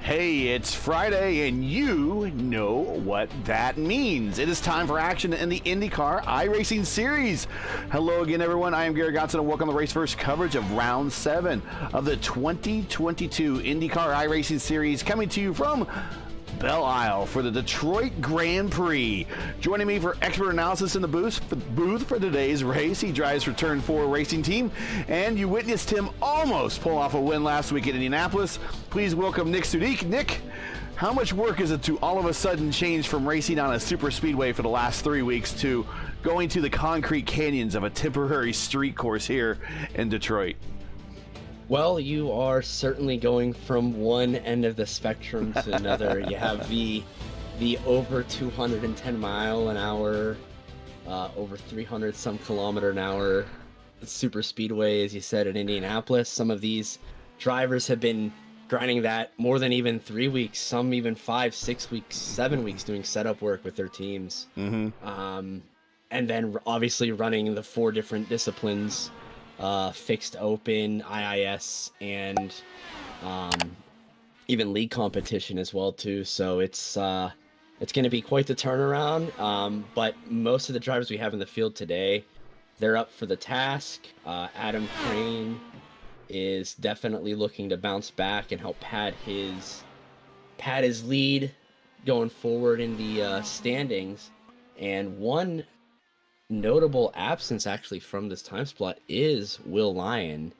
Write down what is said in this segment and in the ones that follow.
Hey, it's Friday, and you know what that means. It is time for action in the IndyCar iRacing Series. Hello again, everyone. I am Gary Gonson, and welcome to the Race First coverage of Round 7 of the 2022 IndyCar iRacing Series, coming to you from Belle Isle for the Detroit Grand Prix. Joining me for expert analysis in the booth for today's race, he drives for Turn 4 Racing Team, and you witnessed him almost pull off a win last week at Indianapolis. Please welcome Nick Sudik. Nick, how much work is it to all of a sudden change from racing on a super speedway for the last 3 weeks to going to the concrete canyons of a temporary street course here in Detroit? Well, you are certainly going from one end of the spectrum to another. You have the over 210 mile an hour, over 300 some kilometer an hour super speedway, as you said, at Indianapolis. Some of these drivers have been grinding that more than even 3 weeks, some even 5, 6 weeks, 7 weeks doing setup work with their teams. And then obviously running the 4 different disciplines, fixed open, IIS, and even league competition as well too. So it's going to be quite the turnaround. But most of the drivers we have in the field today, they're up for the task. Adam Crane is definitely looking to bounce back and help pad his lead going forward in the standings. And one notable absence actually from this time slot is Will Lyon.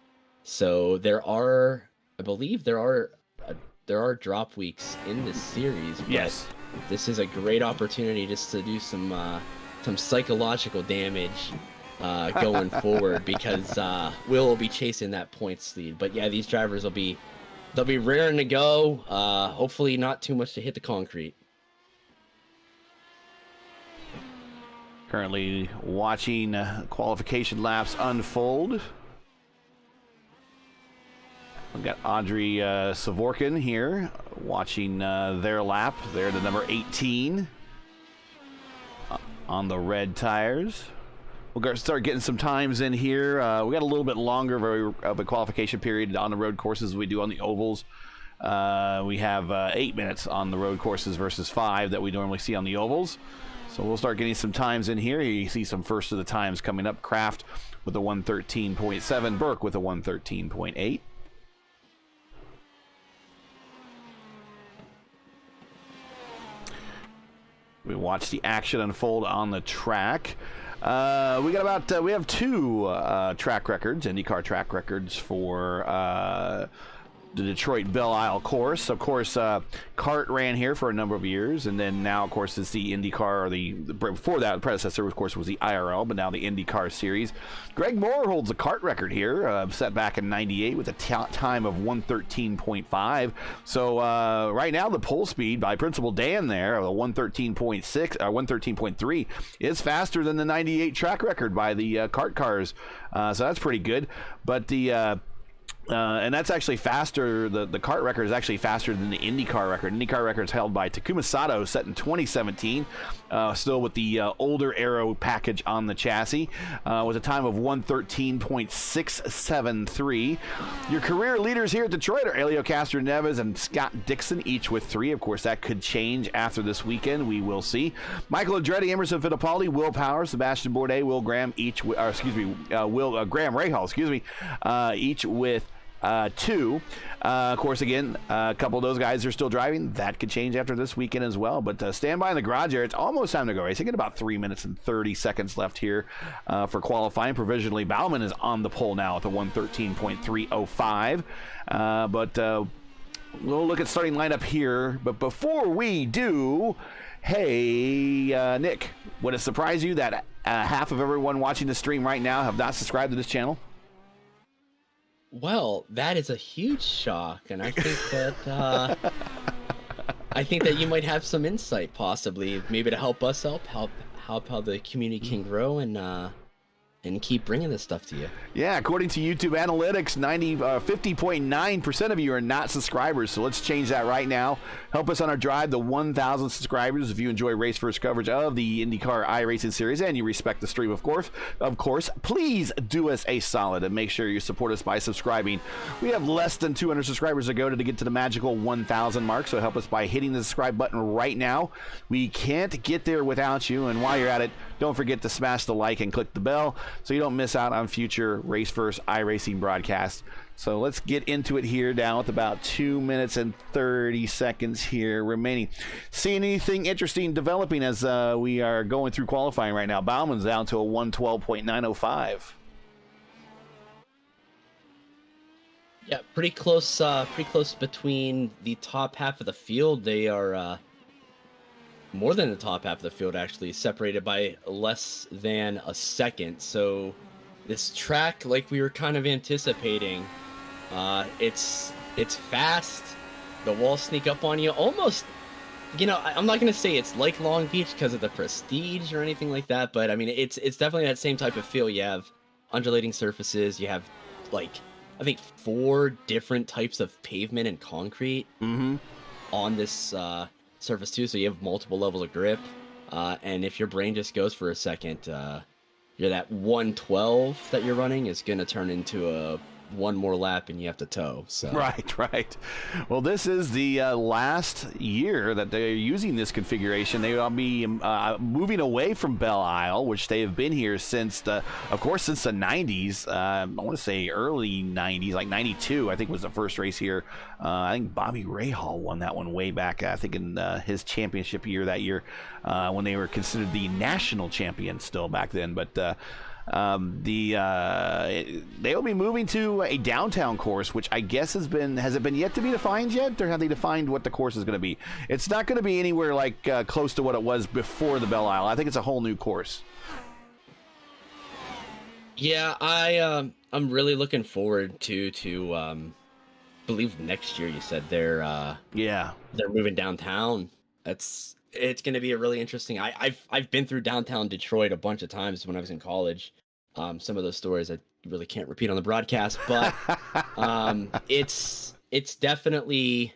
So I believe there are drop weeks in this series. Yes. This is a great opportunity just to do some psychological damage going forward, because will be chasing that points lead. But yeah, these drivers they'll be raring to go. Hopefully not too much to hit the concrete. Currently watching qualification laps unfold. We've got Audrey Savorkin here watching their lap. They're the number 18 on the red tires. We'll start getting some times in here. We got a little bit longer of a qualification period on the road courses than we do on the ovals. We have 8 minutes on the road courses versus 5 that we normally see on the ovals. So we'll start getting some times in here. You see some first of the times coming up. Kraft with a 113.7. Burke with a 113.8. We watch the action unfold on the track. We have two track records, IndyCar track records for the Detroit Belle Isle course. Of course, CART ran here for a number of years, and then now, of course, it's the IndyCar, or before that, the predecessor, of course, was the IRL, but now the IndyCar Series. Greg Moore holds the CART record here, set back in '98 with a time of 1:13.5. So right now, the pole speed by Principal Dan there, 1:13.6, 1:13.3, is faster than the '98 track record by the CART cars. So that's pretty good. But and that's actually faster. The CART record is actually faster than the IndyCar record. IndyCar record is held by Takuma Sato, set in 2017, still with the older aero package on the chassis, with a time of 1:13.673. Your career leaders here at Detroit are Elio Castroneves and Scott Dixon, each with 3. Of course, that could change after this weekend. We will see. Michael Andretti, Emerson Fittipaldi, Will Power, Sebastian Bourdais, Will Graham, Graham Rahal, each with 2. Of course, again, a couple of those guys are still driving. That could change after this weekend as well. But stand by in the garage area. It's almost time to go racing. Got about 3 minutes and 30 seconds left here for qualifying. Provisionally, Bauman is on the pole now at the 1:13.305. But we'll look at starting lineup here. But before we do, hey, Nick, would it surprise you that half of everyone watching the stream right now have not subscribed to this channel? Well, that is a huge shock, and I think that you might have some insight, possibly, maybe to help us help how the community can grow and keep bringing this stuff to you. Yeah, according to YouTube Analytics, 50.9% of you are not subscribers, so let's change that right now. Help us on our drive to 1,000 subscribers. If you enjoy Race First coverage of the IndyCar iRacing Series and you respect the stream, of course, please do us a solid and make sure you support us by subscribing. We have less than 200 subscribers to go to get to the magical 1,000 mark, so help us by hitting the subscribe button right now. We can't get there without you, and while you're at it, don't forget to smash the like and click the bell so you don't miss out on future Race First iRacing broadcasts. So let's get into it here now with about 2 minutes and 30 seconds here remaining. Seeing anything interesting developing as we are going through qualifying right now? Bauman's down to a 1:12.905. Yeah, pretty close between the top half of the field. They are more than the top half of the field, actually, separated by less than a second. So this track, like we were kind of anticipating, it's fast. The walls sneak up on you almost. I'm not going to say it's like Long Beach because of the prestige or anything like that, but I mean, it's definitely that same type of feel. You have undulating surfaces. You have, like, I think 4 different types of pavement and concrete on this surface too, so you have multiple levels of grip, and if your brain just goes for a second, that 112 that you're running is going to turn into a one more lap and you have to tow. So right. Well, this is the last year that they're using this configuration. They will be moving away from Belle Isle, which they have been here since the 90s. I want to say early 90s, like 92, I think was the first race here. I think Bobby Rahal won that one way back, I think in his championship year that year, when they were considered the national champion still back then. But they'll be moving to a downtown course, which I guess has it been yet to be defined yet, or have they defined what the course is going to be? It's not going to be anywhere like close to what it was before the Belle Isle. I think it's a whole new course. Yeah, I'm really looking forward to believe next year you said they're moving downtown. It's going to be a really interesting. I've been through downtown Detroit a bunch of times when I was in college. Some of those stories I really can't repeat on the broadcast, but it's definitely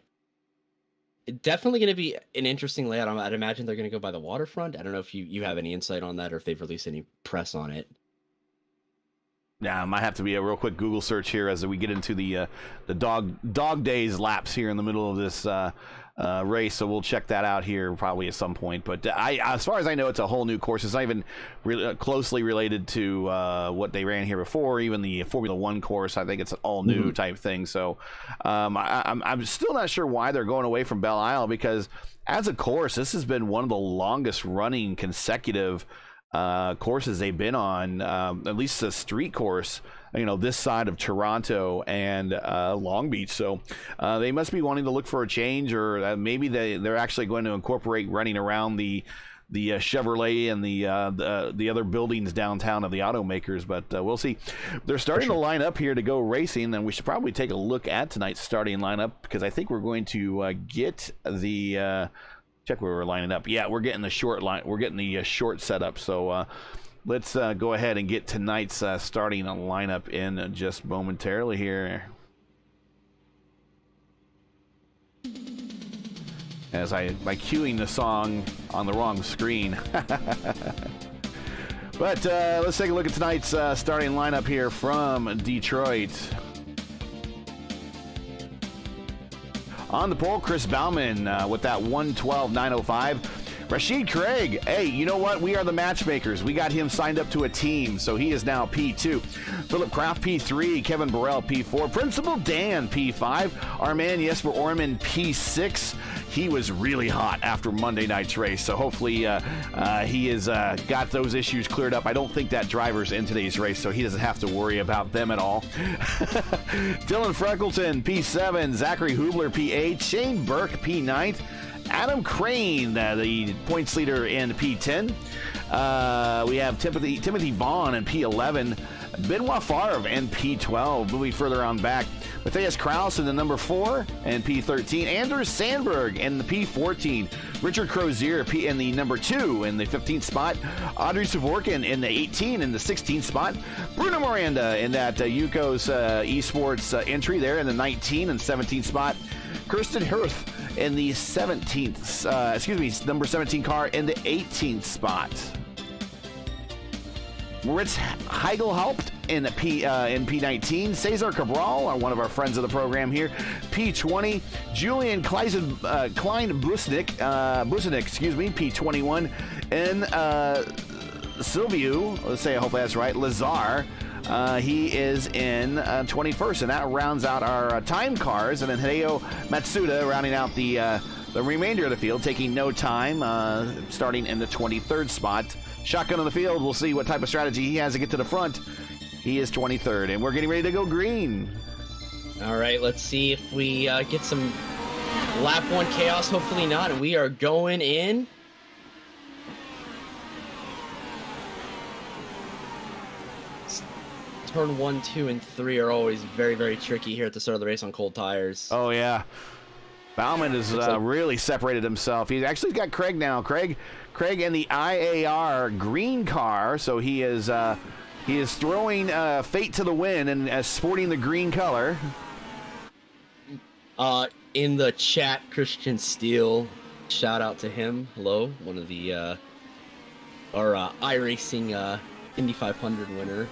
going to be an interesting layout. I'd imagine they're going to go by the waterfront. I don't know if you have any insight on that or if they've released any press on it. Yeah, it might have to be a real quick Google search here as we get into the dog days laps here in the middle of this race. So we'll check that out here probably at some point. But as far as I know, it's a whole new course. It's not even really closely related to what they ran here before, even the Formula One course. I think it's an all new type thing. So I'm still not sure why they're going away from Belle Isle, because as a course, this has been one of the longest running consecutive courses they've been on, at least the street course, this side of Toronto and Long Beach. So they must be wanting to look for a change, or maybe they're actually going to incorporate running around the Chevrolet and the other buildings downtown of the automakers, but we'll see. They're starting to line up here to go racing, and we should probably take a look at tonight's starting lineup, because I think we're going to get the check where we're lining up. Yeah, we're getting the short line. We're getting the short setup. So let's go ahead and get tonight's starting lineup in just momentarily here. As by cueing the song on the wrong screen. But let's take a look at tonight's starting lineup here from Detroit. On the pole, Chris Bauman with that 1:12.905. Rashid Craig, hey, you know what? We are the matchmakers. We got him signed up to a team, so he is now P2. Philip Kraft, P3. Kevin Burrell, P4. Principal Dan, P5. Our man Jesper Orman, P6. He was really hot after Monday night's race, so hopefully he has got those issues cleared up. I don't think that driver's in today's race, so he doesn't have to worry about them at all. Dylan Freckleton, P7. Zachary Hubler, P8. Shane Burke, P9. Adam Crane, the points leader in P10. We have Timothy Vaughn in P11. Benoit Favre in P12. Moving further on back, Matthias Kraus in the number 4 and P13. Anders Sandberg in the P14. Richard Crozier in the number 2 in the 15th spot. Audrey Savorkin in the 18 in the 16th spot. Bruno Miranda in that Yuko's eSports entry there in the 19 and 17th spot. Kirsten Hirth in the 17th, number 17 car in the 18th spot. Moritz Heigelhaupt in P19. Cesar Cabral, one of our friends of the program here, P20. Julian Klein Busnik, P21. And Silvio, let's say, I hope that's right, Lazar, he is in 21st, and that rounds out our time cars. And then Hideo Matsuda rounding out the remainder of the field, taking no time, starting in the 23rd spot. Shotgun on the field. We'll see what type of strategy he has to get to the front. He is 23rd, and we're getting ready to go green. All right, let's see if we get some lap 1 chaos. Hopefully not, and we are going in. Turn 1, 2, and 3 are always very, very tricky here at the start of the race on cold tires. Oh, yeah. Bauman has really separated himself. He's actually got Craig now. Craig in the IAR green car, so he is throwing fate to the wind and sporting the green color. In the chat, Christian Steele, shout out to him. Hello, one of the our iRacing Indy 500 winner.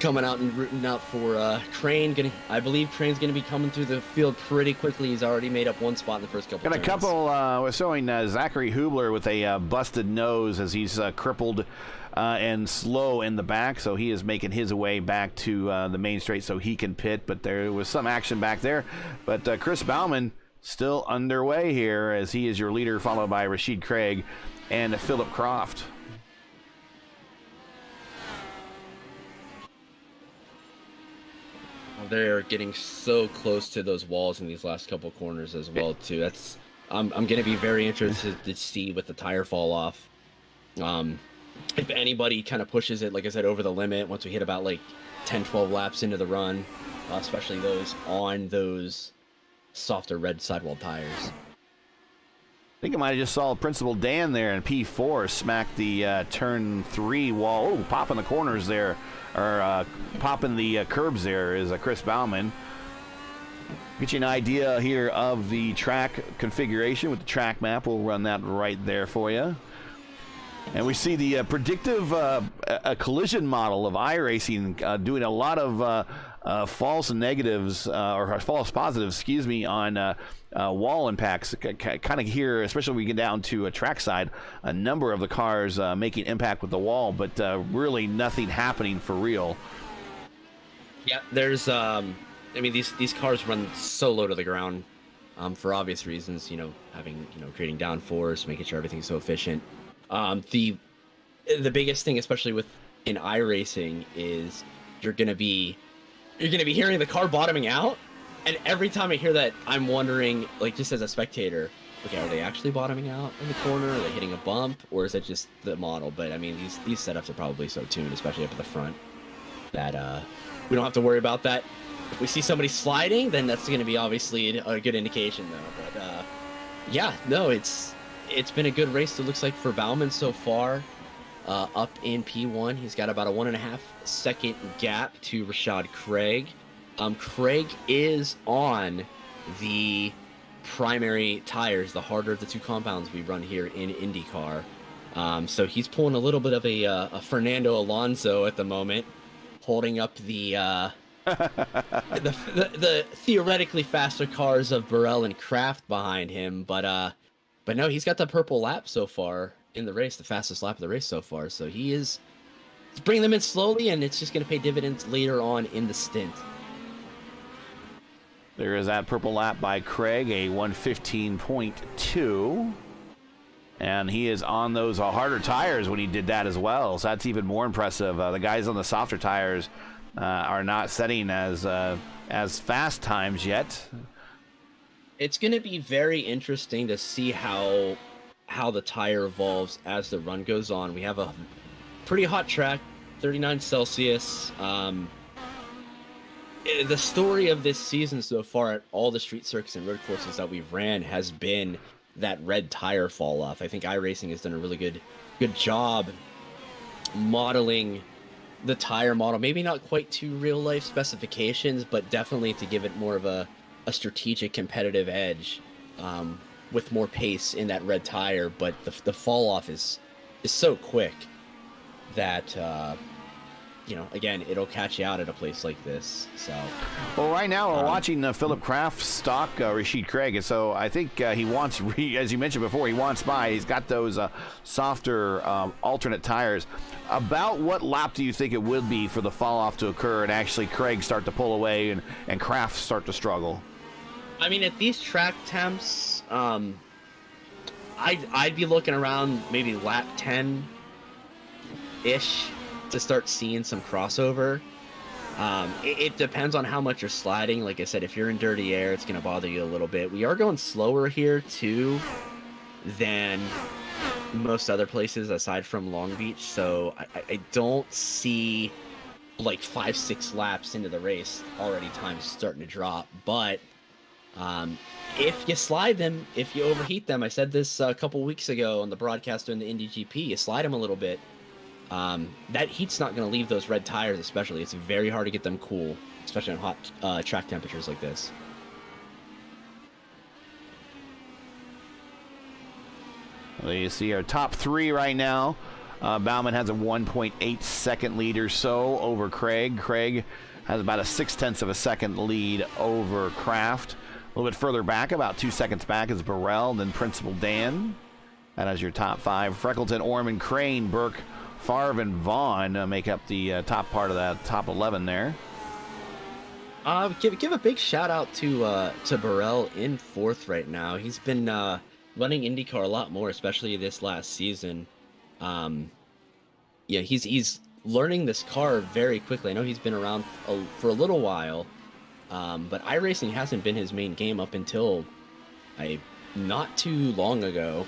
Coming out and rooting out for Crane. I believe Crane's going to be coming through the field pretty quickly. He's already made up 1 spot in the first couple. Got a couple. We're showing Zachary Hubler with a busted nose as he's crippled and slow in the back, so he is making his way back to the main straight so he can pit. But there was some action back there. But Chris Bauman still underway here as he is your leader, followed by Rashid Craig and Philip Croft. They're getting so close to those walls in these last couple corners as well too. I'm going to be very interested to see with the tire fall off. If anybody kind of pushes it, like I said, over the limit once we hit about like 10-12 laps into the run, especially those on those softer red sidewall tires. I think I might have just saw Principal Dan there in P4 smack the turn 3 wall. Oh, popping the corners there, or popping the curbs there is Chris Bauman. Get you an idea here of the track configuration with the track map. We'll run that right there for you. And we see the predictive collision model of iRacing doing a lot of false negatives or false positives, excuse me, on wall impacts. Kind of here, especially when we get down to a trackside, a number of the cars making impact with the wall, but really nothing happening for real. Yeah, there's, I mean, these cars run so low to the ground for obvious reasons, creating downforce, making sure everything's so efficient. The biggest thing, especially in iRacing, is you're gonna be hearing the car bottoming out, and every time I hear that, I'm wondering, like, just as a spectator, okay, are they actually bottoming out in the corner? Are they hitting a bump, or is it just the model? But I mean, these setups are probably so tuned, especially up at the front, that we don't have to worry about that. If we see somebody sliding, then that's gonna be obviously a good indication, though. But yeah, no, it's been a good race, it looks like, for Bauman so far. Up in P1, he's got about a 1.5 second gap to Rashad Craig. Craig is on the primary tires, the harder of the two compounds we run here in IndyCar. So he's pulling a little bit of a Fernando Alonso at the moment, holding up the theoretically faster cars of Burrell and Kraft behind him, but no, he's got the purple lap so far in the race, the fastest lap of the race so far. So he's bringing them in slowly, and it's just going to pay dividends later on in the stint. There is that purple lap by Craig, a 1:15.2. And he is on those harder tires when he did that as well. So that's even more impressive. The guys on the softer tires are not setting as fast times yet. It's going to be very interesting to see how the tire evolves as the run goes on. We have a pretty hot track, 39 Celsius. The story of this season so far at all the street circuits and road courses that we've ran has been that red tire fall off. I think iRacing has done a really good job modeling the tire model. Maybe not quite to real life specifications, but definitely to give it more of a strategic competitive edge. With more pace in that red tire, but the fall off is so quick that again, it'll catch you out at a place like this. So, well, right now we're watching Philip Kraft stock Rashid Craig, and so I think he wants, as you mentioned before, he's got those softer alternate tires. About what lap do you think it would be for the fall off to occur and actually Craig start to pull away and Kraft start to struggle? I mean, at these track temps, I'd be looking around maybe lap 10-ish to start seeing some crossover. It depends on how much you're sliding. Like I said, if you're in dirty air, it's going to bother you a little bit. We are going slower here, too, than most other places aside from Long Beach. So I don't see, like, 5-6 laps into the race already time's starting to drop. But if you slide them, if you overheat them, I said this a couple weeks ago on the broadcast during the Indy GP, you slide them a little bit, that heat's not going to leave those red tires especially. It's very hard to get them cool, especially on hot track temperatures like this. Well, you see our top three right now. Bauman has a 1.8 second lead or so over Craig. Craig has about a 0.6 of a second lead over Kraft. A little bit further back, about 2 seconds back, is Burrell, then Principal Dan. That is your top five. Freckleton, Orman, Crane, Burke, Favre, and Vaughn make up the top part of that top 11 there. Give a big shout out to Burrell in fourth right now. He's been running IndyCar a lot more, especially this last season. He's learning this car very quickly. I know he's been around for a little while. But iRacing hasn't been his main game up until not too long ago,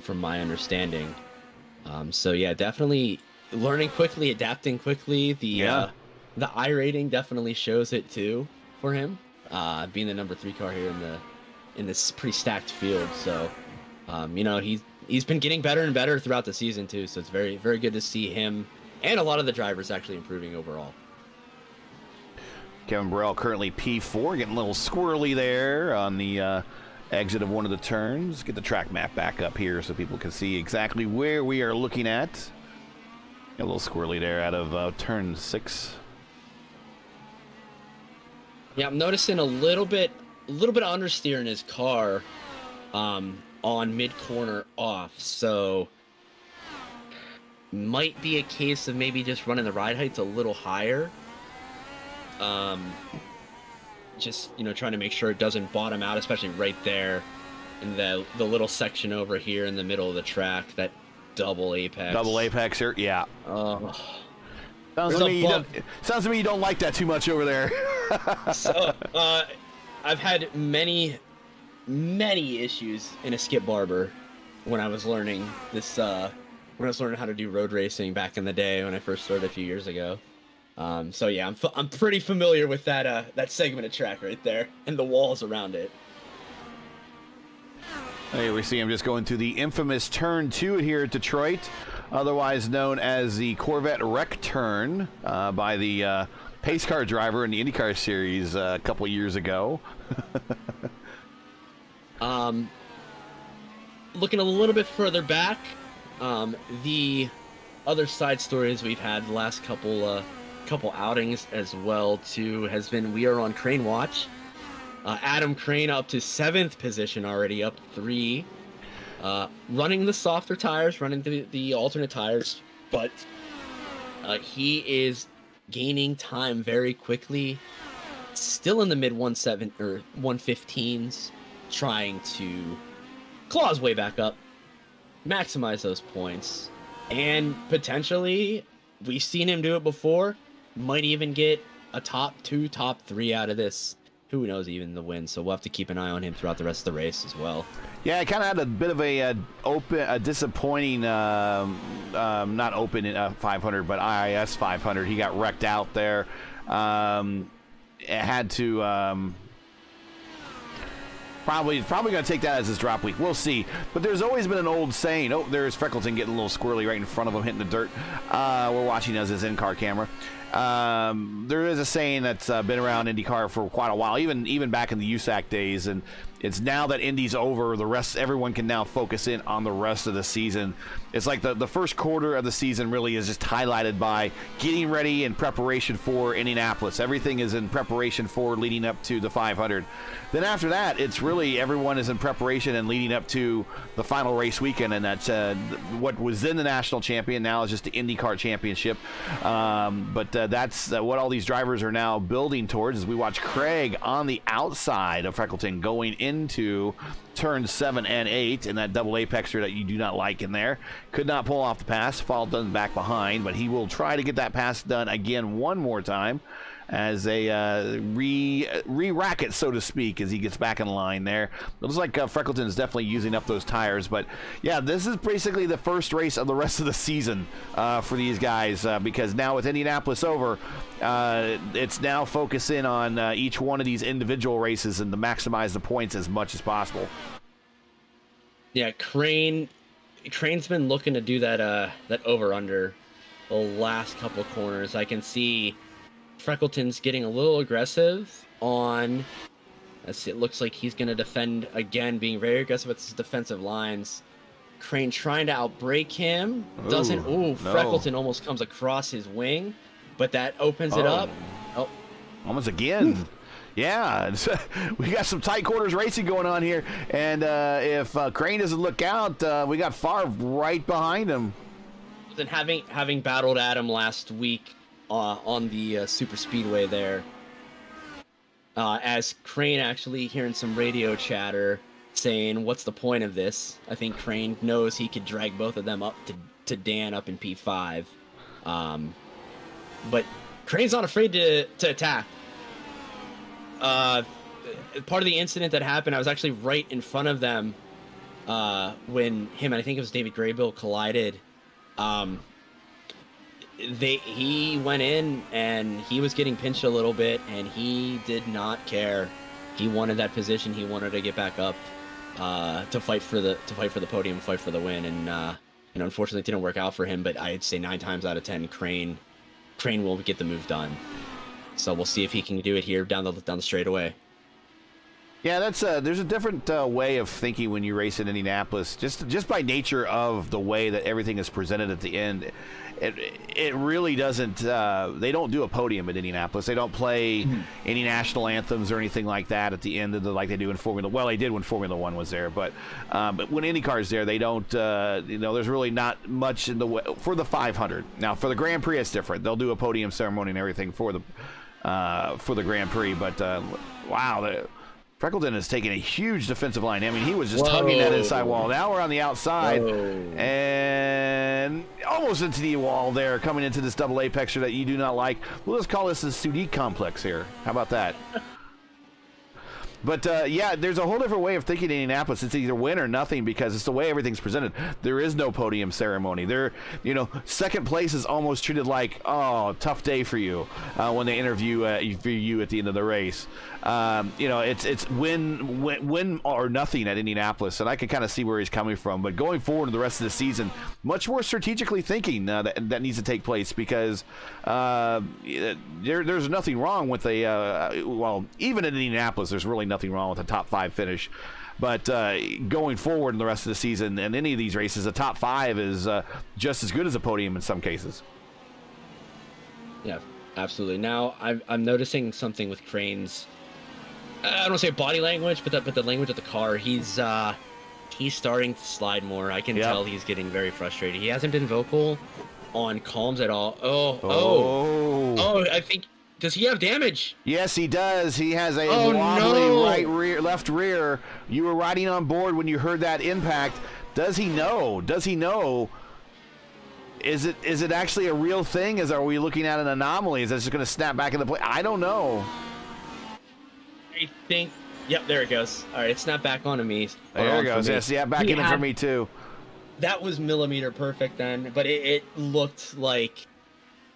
from my understanding. So yeah, definitely learning quickly, adapting quickly. The iRating definitely shows it too for him, being the number 3 car here in this pretty stacked field. So, he's been getting better and better throughout the season too. So it's very, very good to see him and a lot of the drivers actually improving overall. Kevin Burrell currently P4, getting a little squirrely there on the exit of one of the turns. Get the track map back up here so people can see exactly where we are looking at. Got a little squirrely there out of turn 6. Yeah, I'm noticing a little bit of understeer in his car on mid-corner off, so might be a case of maybe just running the ride heights a little higher. Just, trying to make sure it doesn't bottom out, especially right there in the little section over here in the middle of the track, that double apex. Double apex here, yeah. Sounds to me you don't like that too much over there. So, I've had many issues in a skip Barber when I was learning this, when I was learning how to do road racing back in the day when I first started a few years ago. So yeah, I'm pretty familiar with that segment of track right there and the walls around it. Hey, we see him just going through the infamous turn 2 here at Detroit, otherwise known as the Corvette wreck turn by the pace car driver in the IndyCar Series a couple years ago. Looking a little bit further back, the other side stories we've had the last couple outings as well too has been we are on Crane watch. Adam Crane up to 7th position already, up 3. Running the softer tires, running the alternate tires, but he is gaining time very quickly. Still in the mid 1.7 or 1.15s, trying to claw his way back up, maximize those points, and potentially, we've seen him do it before, might even get a top 2, top 3 out of this. Who knows, even the win, so we'll have to keep an eye on him throughout the rest of the race as well. Yeah, I kind of had a bit of a disappointing, not open 500, but IIS 500. He got wrecked out there. Had to probably going to take that as his drop week. We'll see. But there's always been an old saying. Oh, there's Freckleton getting a little squirrely right in front of him, hitting the dirt. We're watching as his in-car camera. There is a saying that's been around IndyCar for quite a while, even back in the USAC days, and it's now that Indy's over, everyone can now focus in on the rest of the season. It's like the first quarter of the season really is just highlighted by getting ready in preparation for Indianapolis. Everything is in preparation for leading up to the 500. Then after that, it's really everyone is in preparation and leading up to the final race weekend, and that's what was then the national champion now is just the IndyCar championship. But that's what all these drivers are now building towards as we watch Craig on the outside of Freckleton going into turn 7 and 8 in that double apexer that you do not like in there. Could not pull off the pass. Followed done back behind, but he will try to get that pass done again one more time as a re-rack it, so to speak, as he gets back in line there. It looks like Freckleton is definitely using up those tires, but yeah, this is basically the first race of the rest of the season for these guys because now with Indianapolis over, it's now focusing on each one of these individual races and to maximize the points as much as possible. Yeah, Crane's been looking to do that over-under the last couple of corners. I can see Freckleton's getting a little aggressive on, it looks like he's going to defend again, being very aggressive with his defensive lines. Crane trying to outbrake him. Doesn't, no. Freckleton almost comes across his wing, but that opens it up. Oh, almost again. Yeah, we got some tight quarters racing going on here, and if Crane doesn't look out, we got Favre right behind him. And having battled Adam last week on the super speedway there, as Crane actually hearing some radio chatter saying, "What's the point of this?" I think Crane knows he could drag both of them up to Dan up in P5, but Crane's not afraid to attack. Part of the incident that happened, I was actually right in front of them when him and I think it was David Graybill collided. He went in and he was getting pinched a little bit, and he did not care. He wanted that position. He wanted to get back up to fight for the podium, fight for the win, and unfortunately it didn't work out for him. But I'd say 9 times out of 10, Crane will get the move done. So we'll see if he can do it here down the straightaway. Yeah, there's a different way of thinking when you race in Indianapolis, just by nature of the way that everything is presented at the end. It really doesn't. They don't do a podium at Indianapolis. They don't play any national anthems or anything like that at the end of like they do in Formula. Well, they did when Formula One was there, but when IndyCar is there, they don't. There's really not much in the way for the 500. Now, for the Grand Prix, it's different. They'll do a podium ceremony and everything for the Grand Prix. But wow. Freckleton has taken a huge defensive line. I mean, he was just hugging that inside wall. Now we're on the outside and almost into the wall there, coming into this double apex that you do not like. We'll just call this the Sudik complex here. How about that? But, yeah, there's a whole different way of thinking in Indianapolis. It's either win or nothing because it's the way everything's presented. There is no podium ceremony. Second place is almost treated like, oh, tough day for you when they interview you at the end of the race. It's win or nothing at Indianapolis, and I can kind of see where he's coming from. But going forward to the rest of the season, much more strategically thinking that needs to take place because there's nothing wrong with even in Indianapolis, there's really nothing wrong with a top 5 finish. But going forward in the rest of the season and any of these races, a top 5 is just as good as a podium in some cases. Yeah, absolutely. Now I'm noticing something with Crane's. I don't want to say body language, but the language of the car. He's starting to slide more. I can tell he's getting very frustrated. He hasn't been vocal on calms at all. Oh! I think. Does he have damage? Yes, he does. He has a wobbly left rear. You were riding on board when you heard that impact. Does he know? Is it actually a real thing? Are we looking at an anomaly? Is it just going to snap back into play? I don't know. I think. Yep, there it goes. All right, it snapped back onto me. There it goes. Yes, yeah, back in it for me too. That was millimeter perfect then, but it looked like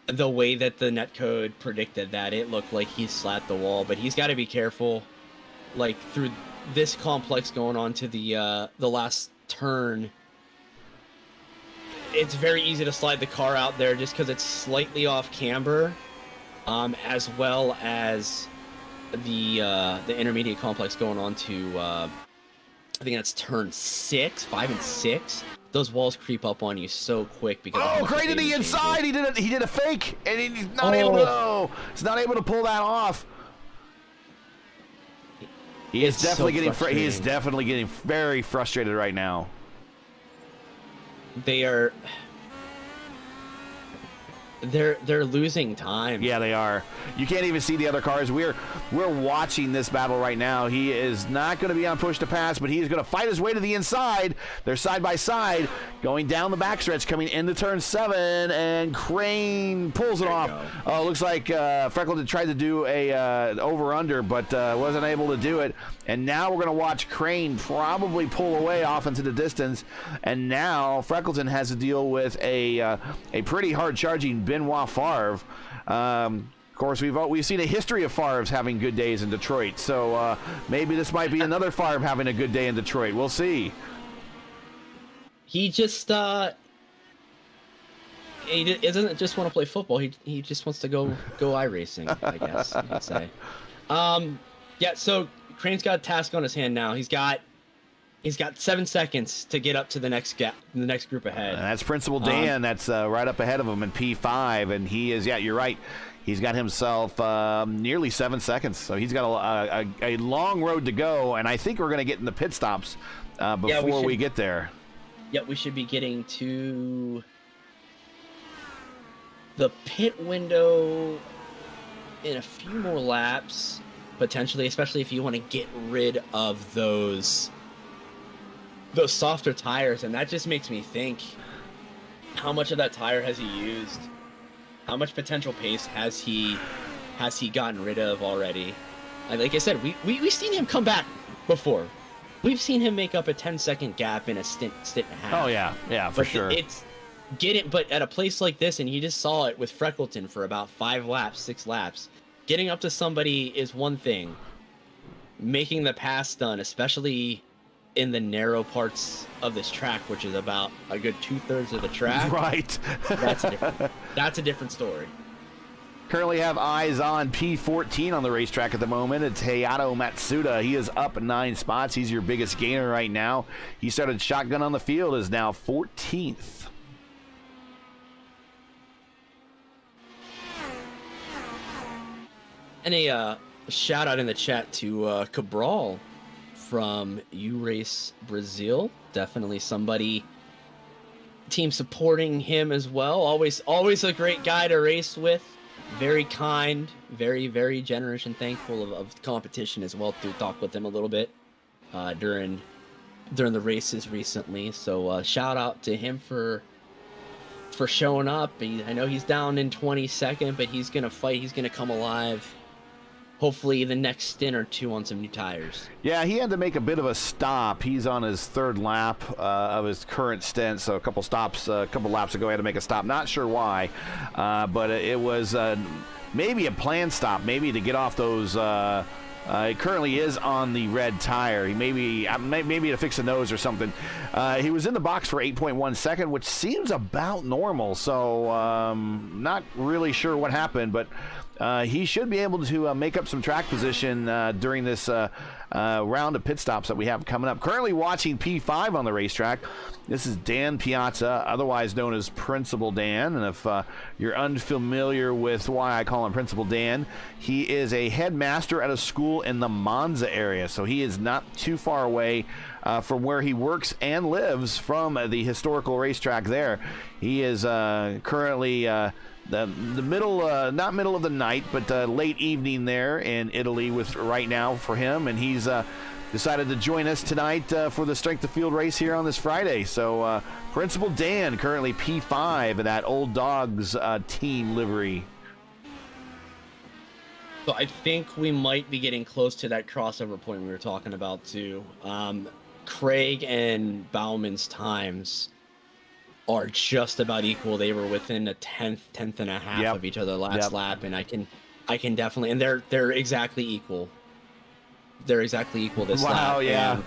the way that the netcode predicted that. It looked like he slapped the wall, but he's got to be careful. Like through this complex going on to the last turn, it's very easy to slide the car out there just because it's slightly off camber, as well as the intermediate complex going on to I think that's turn 5 and 6. Those walls creep up on you so quick because great to the inside. He did a fake and he's not able to pull that off. He is definitely getting very frustrated right now. They're losing time. Yeah, they are. You can't even see the other cars. We're watching this battle right now. He is not going to be on push to pass, but he's going to fight his way to the inside. They're side by side, going down the backstretch, coming into turn 7, and Crane pulls it off. Looks like Freckleton tried to do a over-under, but wasn't able to do it. And now we're going to watch Crane probably pull away off into the distance. And now Freckleton has to deal with a pretty hard-charging Benoit Favre. Of course, we've seen a history of Favres having good days in Detroit. So maybe this might be another Favre having a good day in Detroit. We'll see. He just he doesn't just want to play football. He just wants to go iRacing, I guess you could say. Yeah. So Crane's got a task on his hand now. He's got 7 seconds to get up to the next group ahead. That's Principal Dan. That's right up ahead of him in P5, and he is. Yeah, you're right. He's got himself nearly 7 seconds, so he's got a long road to go. And I think we're going to get in the pit stops before we get there. Yeah, we should be getting to the pit window in a few more laps, potentially, especially if you want to get rid of those softer tires. And that just makes me think, how much of that tire has he used? How much potential pace has he gotten rid of already? And like I said, we've seen him come back before. We've seen him make up a 10-second gap in a stint and a half. Oh yeah, for sure. But at a place like this, and you just saw it with Freckleton for about 5 laps, 6 laps, getting up to somebody is one thing. Making the pass done, especially in the narrow parts of this track, which is about a good 2/3 of the track. Right. That's a different story. Currently have eyes on P14 on the racetrack at the moment. It's Hayato Matsuda. He is up 9 spots. He's your biggest gainer right now. He started shotgun on the field, is now 14th. And a shout out in the chat to Cabral from U-Race Brazil. Definitely somebody, team supporting him as well. Always a great guy to race with. Very kind, very, very generous and thankful of competition as well. To talk with him a little bit during the races recently. So shout out to him for showing up. I know he's down in 22nd, but he's gonna fight. He's gonna come alive. Hopefully the next stint or two on some new tires. Yeah, he had to make a bit of a stop. He's on his 3rd lap of his current stint, so a couple laps ago he had to make a stop. Not sure why, but it was maybe a planned stop, maybe to get off those. He currently is on the red tire. He maybe to fix the nose or something. He was in the box for 8.1 second, which seems about normal. So not really sure what happened, but he should be able to make up some track position during this round of pit stops that we have coming up. Currently watching P5 on the racetrack. This is Dan Piazza, otherwise known as Principal Dan. And if you're unfamiliar with why I call him Principal Dan, he is a headmaster at a school in the Monza area. So he is not too far away from where he works and lives from the historical racetrack there. He is currently the middle, not middle of the night, but late evening there in Italy with right now for him. And he's decided to join us tonight for the Strength of Field race here on this Friday. So Principal Dan, currently P5 in that Old Dogs team livery. So I think we might be getting close to that crossover point we were talking about too. Craig and Bauman's times are just about equal. They were within a tenth and a half of each other last lap, and I can definitely, and they're exactly equal. They're exactly equal this lap. Wow, yeah. And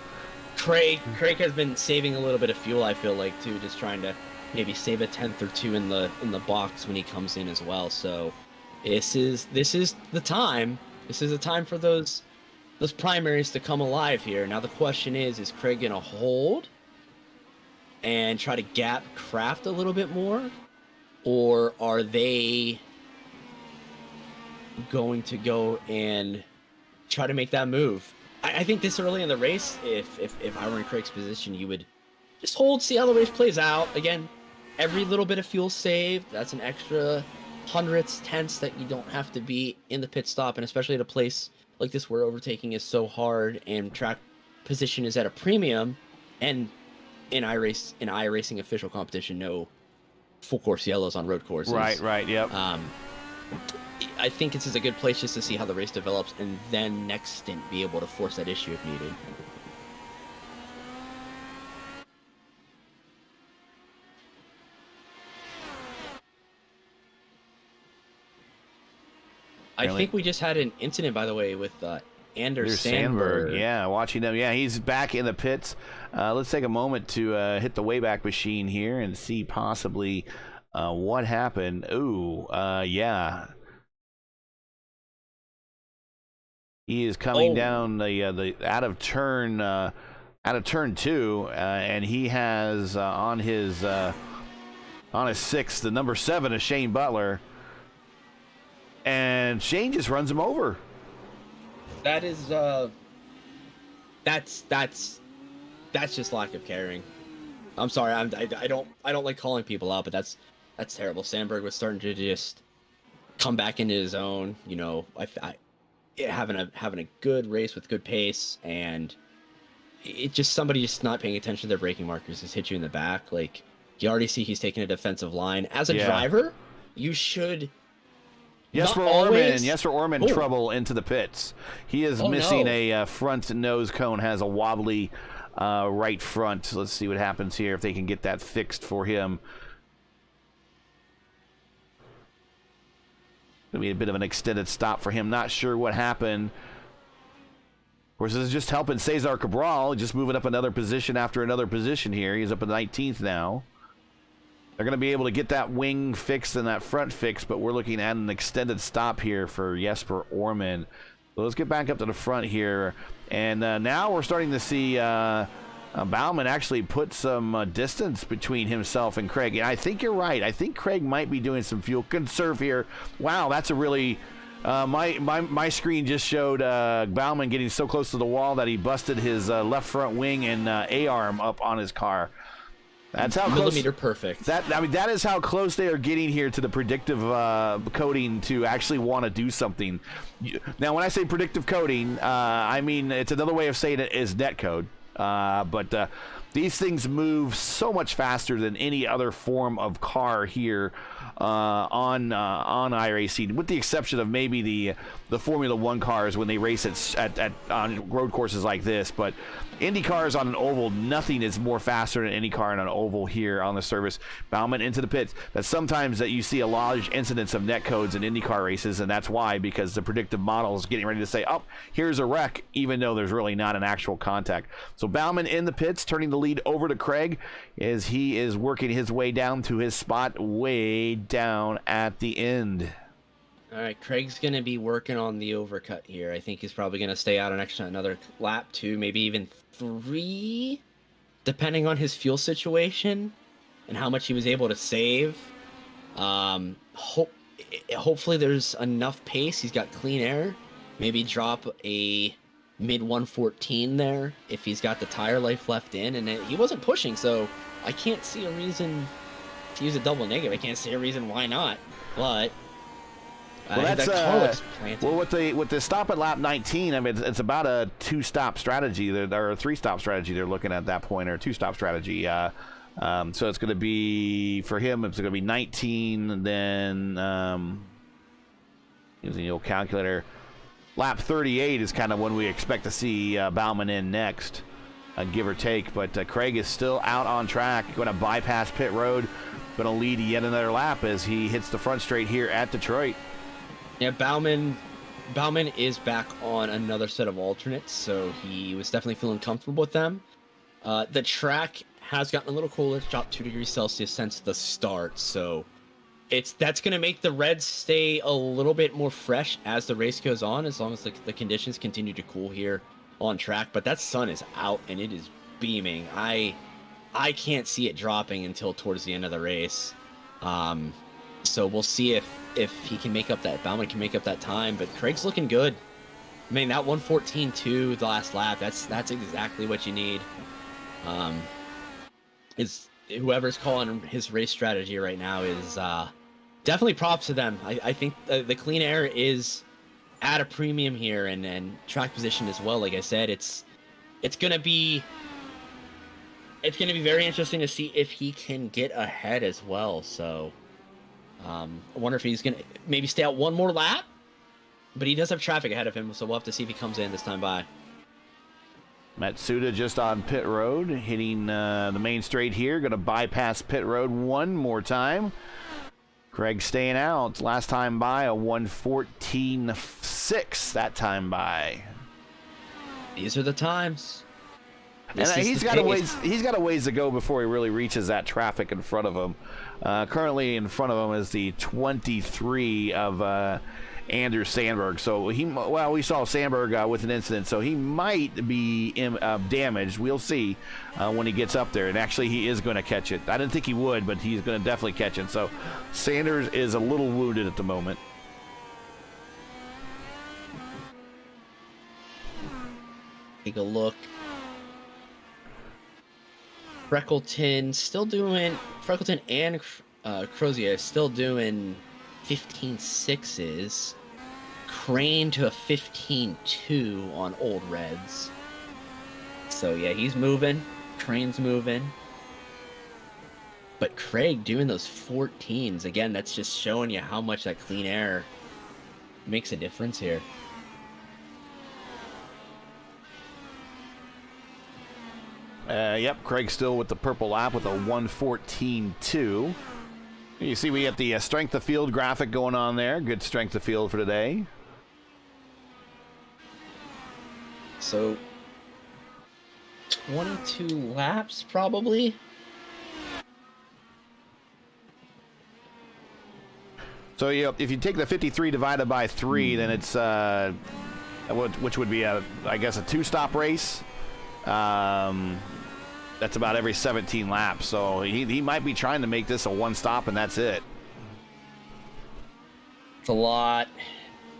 Craig has been saving a little bit of fuel, I feel like, too, just trying to maybe save a tenth or two in the box when he comes in as well. So this is the time. This is the time for those primaries to come alive here. Now the question is Craig gonna hold and try to gap Kraft a little bit more, or are they going to go and try to make that move? I think this early in the race, if I were in Craig's position, you would just hold, see how the race plays out. Again, every little bit of fuel saved, that's an extra hundredths, tenths that you don't have to be in the pit stop, and especially at a place like this where overtaking is so hard and track position is at a premium. And in iRacing official competition, no full course yellows on road courses. Right, yep. I think this is a good place just to see how the race develops, and then next stint be able to force that issue if needed. I think we just had an incident, by the way, with Anders Sandberg. Yeah, watching him. Yeah, he's back in the pits. Let's take a moment to hit the Wayback Machine here and see possibly what happened. Ooh, yeah. He is coming down the out of turn 2, and he has on his 6 the number 7 is Shane Butler, and Shane just runs him over. That is that's just lack of caring. I'm sorry, I don't like calling people out, but that's terrible. Sandberg was starting to just come back into his own, you know. Having a good race with good pace, and it just somebody just not paying attention to their braking markers just hit you in the back. Like, you already see he's taking a defensive line. As a driver, you should. Jesper Orman trouble into the pits. He is missing a front nose cone, has a wobbly right front. Let's see what happens here if they can get that fixed for him. Gonna be a bit of an extended stop for him. Not sure what happened. Of course, this is just helping Cesar Cabral, just moving up another position after another position here. He's up at 19th now. They're going to be able to get that wing fixed and that front fixed, but we're looking at an extended stop here for Jesper Orman. So let's get back up to the front here. And now we're starting to see Bauman actually put some distance between himself and Craig. And I think you're right. I think Craig might be doing some fuel conserve here. Wow, that's a really... my screen just showed Bauman getting so close to the wall that he busted his left front wing and A-arm up on his car. That's how millimeter perfect. That is how close they are getting here to the predictive coding to actually want to do something. Now, when I say predictive coding, I mean it's another way of saying it is netcode. But these things move so much faster than any other form of car here on iRacing, with the exception of maybe the Formula One cars when they race on road courses like this. But Indy cars on an oval, nothing is more faster than any car on an oval here on the surface. Bauman into the pits. That's sometimes that you see a large incidence of net codes in IndyCar races, and that's why, because the predictive model is getting ready to say, oh, here's a wreck, even though there's really not an actual contact. So Bauman in the pits, turning the lead over to Craig as he is working his way down to his spot way down at the end. All right, Craig's going to be working on the overcut here. I think he's probably going to stay out another lap, 2, maybe even 3, depending on his fuel situation and how much he was able to save. Hopefully there's enough pace. He's got clean air. Maybe drop a mid 114 there if he's got the tire life left in. And he wasn't pushing, so I can't see a reason to use a double negative. I can't see a reason why not, but... Well, that's with the stop at lap 19. I mean, it's about a 2-stop strategy, or a 3-stop strategy. They're looking at that point, or a 2-stop strategy. So it's going to be for him. It's going to be 19, and then using the old calculator, lap 38 is kind of when we expect to see Bauman in next, give or take. But Craig is still out on track, going to bypass pit road, going to lead yet another lap as he hits the front straight here at Detroit. Yeah, Bauman is back on another set of alternates, so he was definitely feeling comfortable with them. The track has gotten a little cooler. It's dropped 2 degrees Celsius since the start, so that's going to make the reds stay a little bit more fresh as the race goes on, as long as the conditions continue to cool here on track. But that sun is out, and it is beaming. I can't see it dropping until towards the end of the race. So we'll see if he can make up that, Bauman can make up that time, but Craig's looking good. I mean, that 114.2 the last lap, that's exactly what you need. Is whoever's calling his race strategy right now is definitely props to them. I think the clean air is at a premium here, and track position as well. Like I said, it's gonna be very interesting to see if he can get ahead as well. So I wonder if he's going to maybe stay out one more lap, but he does have traffic ahead of him, so we'll have to see if he comes in this time by. Matsuda just on pit road, hitting the main straight here, going to bypass pit road one more time. Craig staying out. Last time by a 1:14.6 that time by. These are the times. And he's got a ways to go before he really reaches that traffic in front of him. Currently in front of him is the 23 of Andrew Sandberg. So we saw Sandberg with an incident, so he might be damaged. We'll see when he gets up there. And actually, he is going to catch it. I didn't think he would, but he's going to definitely catch it. So Sanders is a little wounded at the moment. Take a look. Freckleton and Crozier still doing 15.6s. Crane to a 15.2 on old reds. So yeah, he's moving. Crane's moving. But Craig doing those 14s, again, that's just showing you how much that clean air makes a difference here. Yep, Craig still with the purple lap with a 1:14.2. You see we got the strength of field graphic going on there. Good strength of field for today. So 22 laps probably. So if you take the 53 divided by 3, then it's which would be I guess a 2-stop race. That's about every 17 laps. So he might be trying to make this a 1-stop and that's it. It's a lot.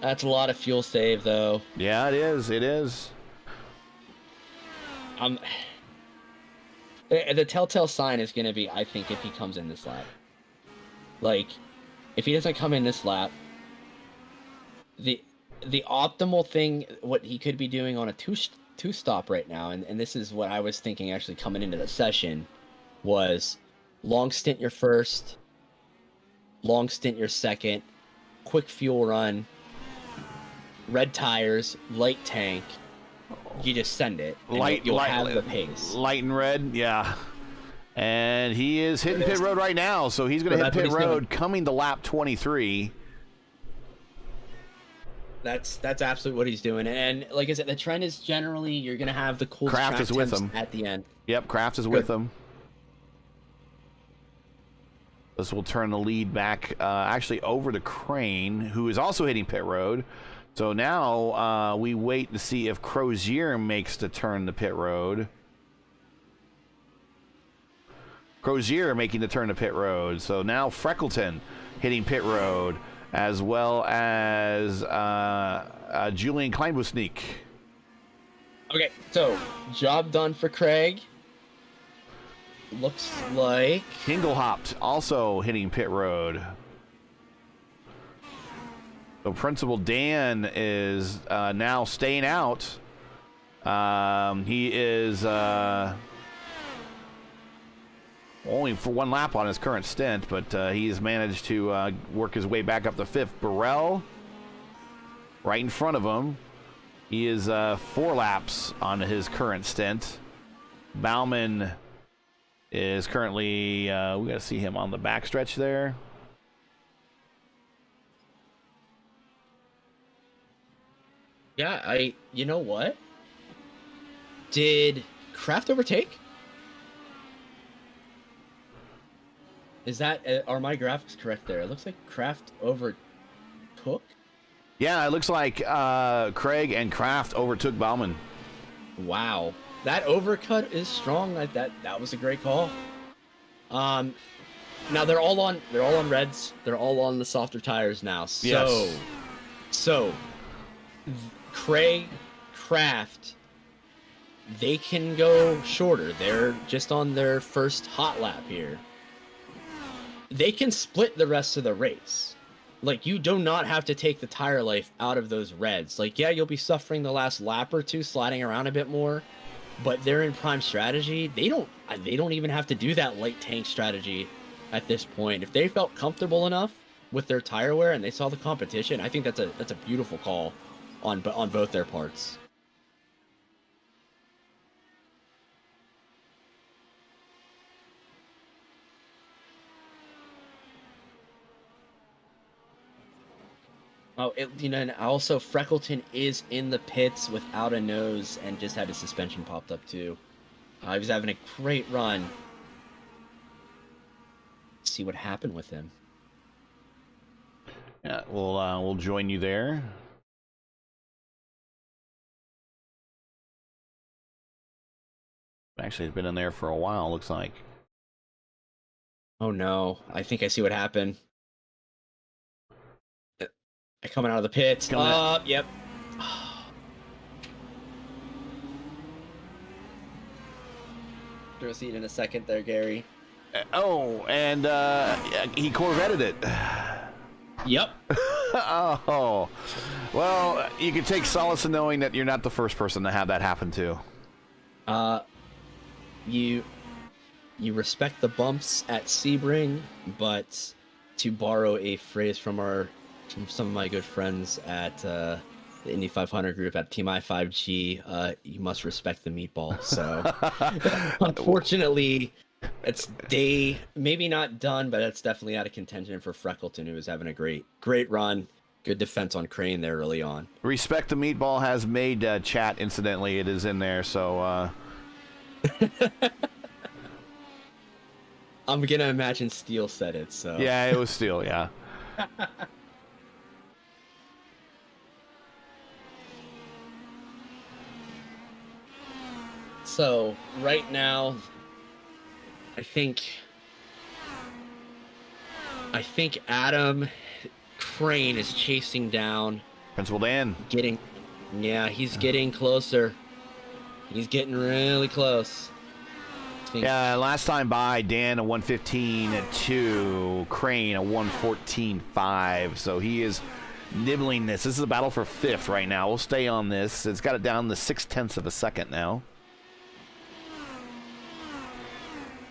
That's a lot of fuel save, though. Yeah, it is. It is. The telltale sign is going to be, I think, if he comes in this lap. Like, if he doesn't come in this lap, the optimal thing, what he could be doing on a two-stop right now, and this is what I was thinking actually coming into the session, was long stint your first, long stint your second, quick fuel run, red tires, light tank. You just send it. And you'll have the pace. Light and red, yeah. And he is hitting pit road right now, so he's going to hit pit road coming to lap 23. That's absolutely what he's doing. And like I said, the trend is generally you're going to have the cool Kraft is with him at the end. Yep, Kraft is with him. This will turn the lead back actually over to Crane, who is also hitting pit road. So now we wait to see if Crozier makes the turn to pit road. Crozier making the turn to pit road. So now Freckleton hitting pit road, as well as Julian Kleinbusnik. Okay, so job done for Craig. Looks like Hingelhopt also hitting pit road. So Principal Dan is now staying out. He is only for 1 lap on his current stint, but he has managed to work his way back up to 5th. Burrell, right in front of him. He is 4 laps on his current stint. Bauman is currently, we got to see him on the backstretch there. Yeah, you know what? Did Kraft overtake? Is that, are my graphics correct there? It looks like Kraft overtook? Yeah, it looks like Craig and Kraft overtook Bauman. Wow. That overcut is strong. That was a great call. Now they're all on reds. They're all on the softer tires now. So Craig, Kraft, they can go shorter. They're just on their first hot lap here. They can split the rest of the race. Like, you do not have to take the tire life out of those reds. Like, yeah, you'll be suffering the last lap or two, sliding around a bit more, but they're in prime strategy. They don't even have to do that light tank strategy at this point. If they felt comfortable enough with their tire wear and they saw the competition, I think that's a beautiful call on both their parts. Oh, and also Freckleton is in the pits without a nose and just had his suspension popped up too. He was having a great run. Let's see what happened with him. Yeah, we'll join you there. Actually, it's been in there for a while, looks like. Oh no, I think I see what happened. Coming out of the pits. Yep. Throw a seat in a second there, Gary. And he Corvetted it. Yep. Oh. Well, you can take solace in knowing that you're not the first person to have that happen to. You respect the bumps at Sebring, but to borrow a phrase from some of my good friends at the Indy 500 group at Team I5G, you must respect the meatball. So, unfortunately, it's maybe not done, but it's definitely out of contention for Freckleton, who was having a great run. Good defense on Crane there early on. Respect the meatball has made chat, incidentally. It is in there, so... I'm going to imagine Steele said it, so... Yeah, it was Steele, yeah. So right now, I think Adam Crane is chasing down Principal Dan. He's getting closer. He's getting really close. Yeah, last time by, Dan a 1:15.2, Crane a 1:14.5. So he is nibbling this. This is a battle for fifth right now. We'll stay on this. It's got it down to 0.6 of a second now.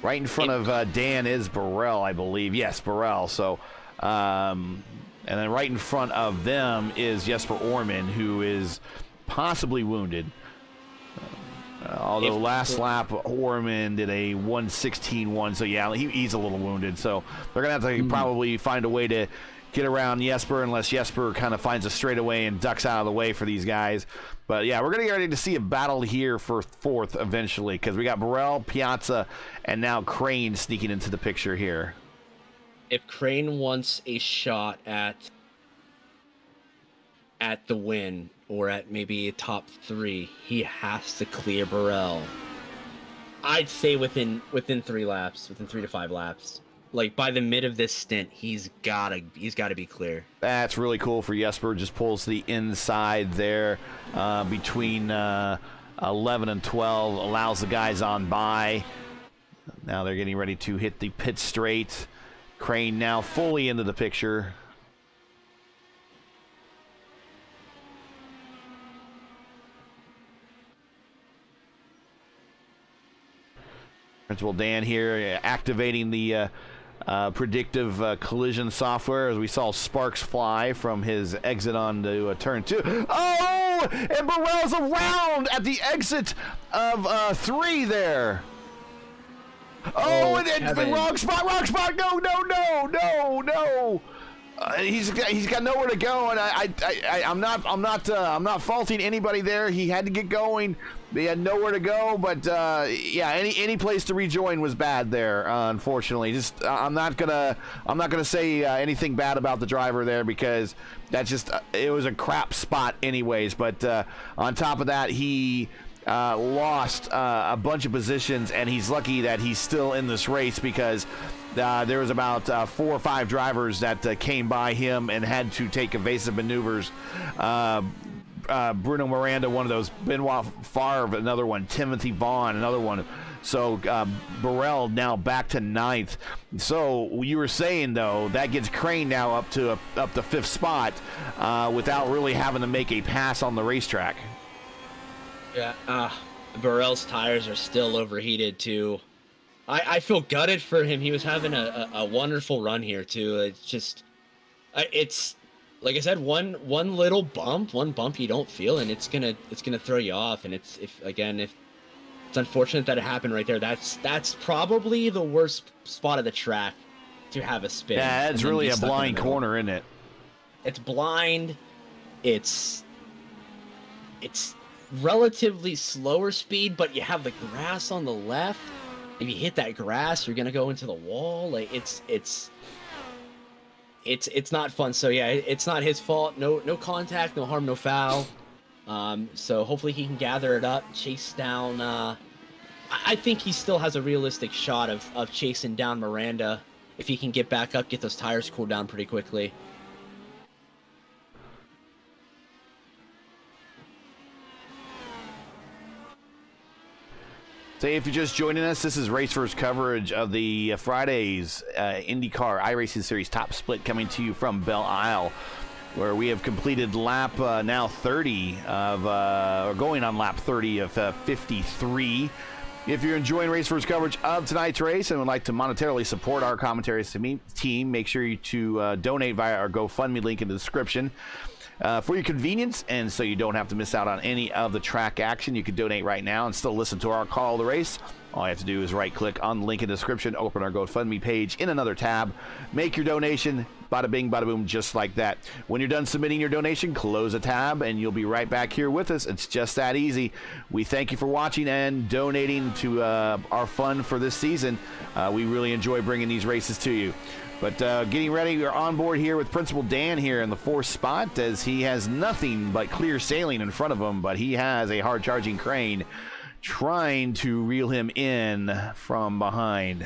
Right in front of Dan is Burrell, I believe. Yes, Burrell. So, and then right in front of them is Jesper Orman, who is possibly wounded. Although last lap, Orman did a 1:16.1. So, yeah, he's a little wounded. So, they're going to have to probably find a way to get around Jesper, unless Jesper kind of finds a straightaway and ducks out of the way for these guys. But, yeah, we're going to get ready to see a battle here for fourth eventually, because we got Burrell, Piazza, and now Crane sneaking into the picture here. If Crane wants a shot at the win, or at maybe a top 3, he has to clear Burrell. I'd say within 3 laps, within 3 to 5 laps. Like by the mid of this stint, he's gotta be clear. That's really cool for Jesper. Just pulls the inside there between 11 and 12, allows the guys on by. Now they're getting ready to hit the pit straight. Crane now fully into the picture. Principal Dan here activating the predictive collision software as we saw sparks fly from his exit onto turn 2. Oh! And Burrell's around at the exit of 3 there. Oh, and wrong spot, no. He's got nowhere to go, and I'm not faulting anybody there. He had to get going. They had nowhere to go, but yeah, any place to rejoin was bad there. Unfortunately, I'm not gonna say anything bad about the driver there, because that's just it was a crap spot anyways. But on top of that, he lost a bunch of positions, and he's lucky that he's still in this race, because there was about 4 or 5 drivers that came by him and had to take evasive maneuvers. Bruno Miranda, one of those, Benoit Favre, another one, Timothy Vaughn, another one. So Burrell now back to 9th. So you were saying, though, that gets Crane now up to 5th spot without really having to make a pass on the racetrack. Yeah, Burrell's tires are still overheated too. I feel gutted for him. He was having a wonderful run here too. It's just, it's like I said, one little bump, you don't feel, and it's gonna throw you off. And it's unfortunate that it happened right there. That's probably the worst spot of the track to have a spin. Yeah, it's really a blind corner, isn't it? It's blind. It's relatively slower speed, but you have the grass on the left. If you hit that grass, you're gonna go into the wall. Like it's not fun. So yeah, it's not his fault. No contact, no harm, no foul. So hopefully he can gather it up, chase down. I think he still has a realistic shot of chasing down Miranda if he can get back up, get those tires cooled down pretty quickly. So if you're just joining us, this is Race First coverage of the Friday's IndyCar iRacing Series Top Split, coming to you from Belle Isle, where we have completed lap now 30 of, or going on lap 30 of 53. If you're enjoying Race First coverage of tonight's race and would like to monetarily support our commentary team, make sure to donate via our GoFundMe link in the description. For your convenience, and so you don't have to miss out on any of the track action, you can donate right now and still listen to our call of the race All you have to do is right-click on the link in the description, open our GoFundMe page in another tab, make your donation, bada bing, bada boom, just like that. When you're done submitting your donation, close a tab, and you'll be right back here with us. It's just that easy. We thank you for watching and donating to our fund for this season. We really enjoy bringing these races to you. But getting ready, we're on board here with Principal Dan here in the 4th spot, as he has nothing but clear sailing in front of him, but he has a hard-charging crane trying to reel him in from behind.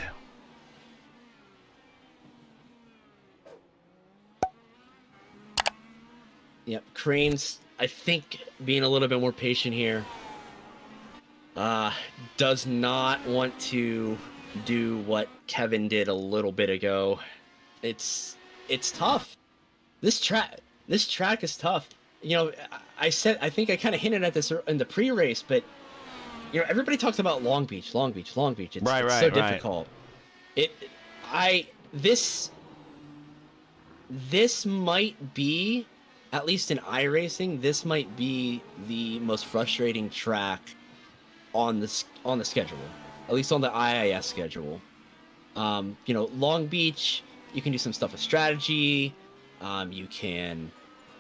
Yep, Crane's, I think, being a little bit more patient here. Does not want to do what Kevin did a little bit ago. It's tough. This track is tough. You know, I think I kind of hinted at this in the pre-race, but you know, everybody talks about Long Beach. It's so difficult. This might be, at least in iRacing, this might be the most frustrating track on the schedule, at least on the IIS schedule. You know, Long Beach, you can do some stuff with strategy. You can,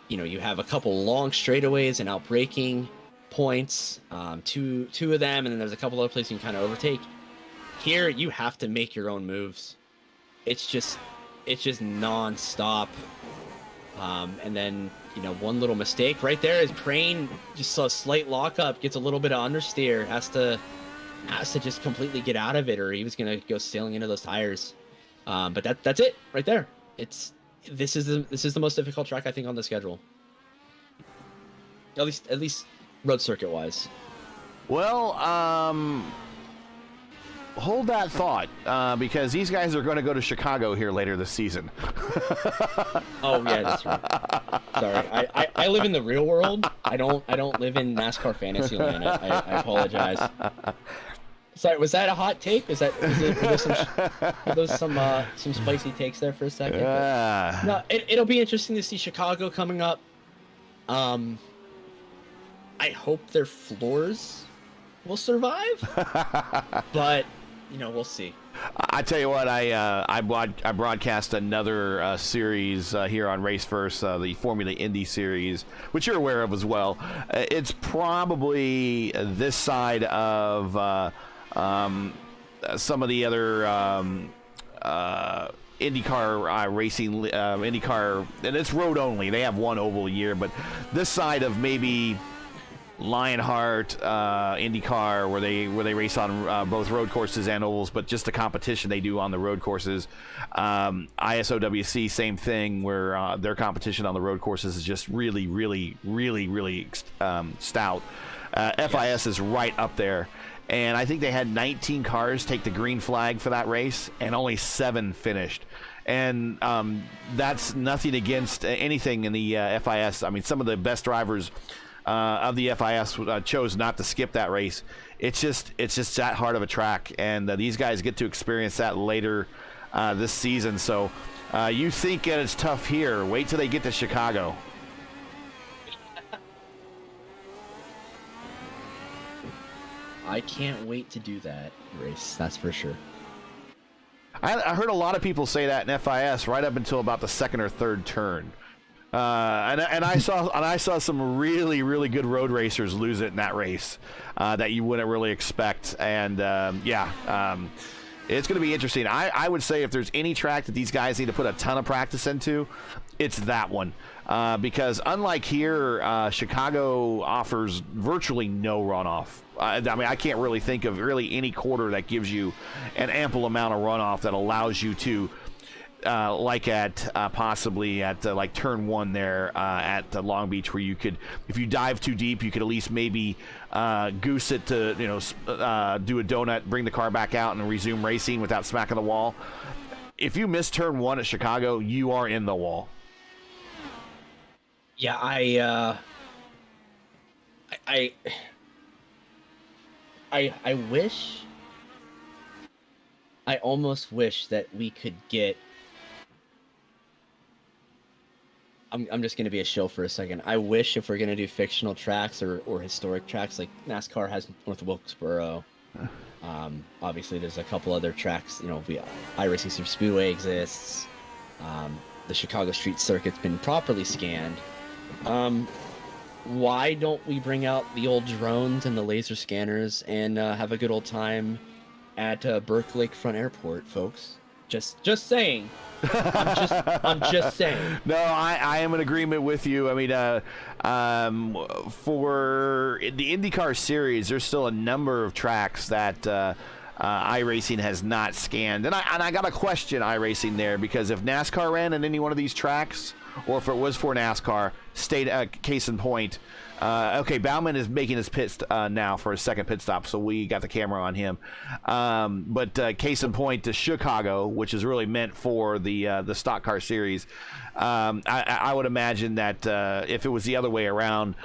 you know, you have a couple long straightaways and outbraking points, two of them, and then there's a couple other places you can kind of overtake. Here, you have to make your own moves. It's just non-stop. And then, you know, one little mistake right there is Crane just saw a slight lockup, gets a little bit of understeer, has to just completely get out of it, or he was gonna go sailing into those tires. But that's it right there. This is the most difficult track, I think, on the schedule. At least road circuit wise. Well, hold that thought, because these guys are going to go to Chicago here later this season. Oh yeah, that's right. Sorry, I live in the real world. I don't live in NASCAR fantasy land. I apologize. Sorry, was that a hot take? Were those some spicy takes there for a second? No, it'll be interesting to see Chicago coming up. I hope their floors will survive, but you know, we'll see. I tell you what, I broadcast another series here on Race First, the Formula Indy series, which you're aware of as well. It's probably this side of some of the other IndyCar racing, IndyCar, and it's road only. They have one oval a year, but this side of maybe Lionheart, IndyCar, where they race on both road courses and ovals, but just the competition they do on the road courses. ISOWC, same thing, where their competition on the road courses is just really stout. FIS is right up there, and I think they had 19 cars take the green flag for that race, and only 7 finished. And that's nothing against anything in the FIS. I mean, some of the best drivers of the FIS chose not to skip that race. It's just that hard of a track, and these guys get to experience that later this season. So you think that it's tough here, wait till they get to Chicago. I can't wait to do that race, that's for sure. I heard a lot of people say that in FIS right up until about the second or third turn. And I saw some really good road racers lose it in that race that you wouldn't really expect. And it's going to be interesting. I would say if there's any track that these guys need to put a ton of practice into, it's that one. Because unlike here, Chicago offers virtually no runoff. I mean, I can't really think of really any quarter that gives you an ample amount of runoff that allows you to, like at possibly at like turn 1 there at Long Beach, where you could, if you dive too deep, you could at least maybe goose it to, do a donut, bring the car back out, and resume racing without smacking the wall. If you miss turn 1 at Chicago, you are in the wall. Yeah, I wish, I almost wish that we could get, I'm just going to be a shill for a second. I wish if we're going to do fictional tracks or historic tracks like NASCAR has North Wilkesboro, Obviously, there's a couple other tracks. iRacing Superspeedway exists. The Chicago Street Circuit's been properly scanned. Why don't we bring out the old drones and the laser scanners and have a good old time at Berkeley Lakefront Airport, folks? Just saying. I'm just saying. No, I am in agreement with you. I mean, for the IndyCar Series, there's still a number of tracks that iRacing has not scanned, and I got to question iRacing there, because if NASCAR ran in any one of these tracks, or if it was for NASCAR, case in point. Okay, Bauman is making his pit now for his second pit stop, so we got the camera on him. But case in point to Chicago, which is really meant for the stock car series. I would imagine that if it was the other way around,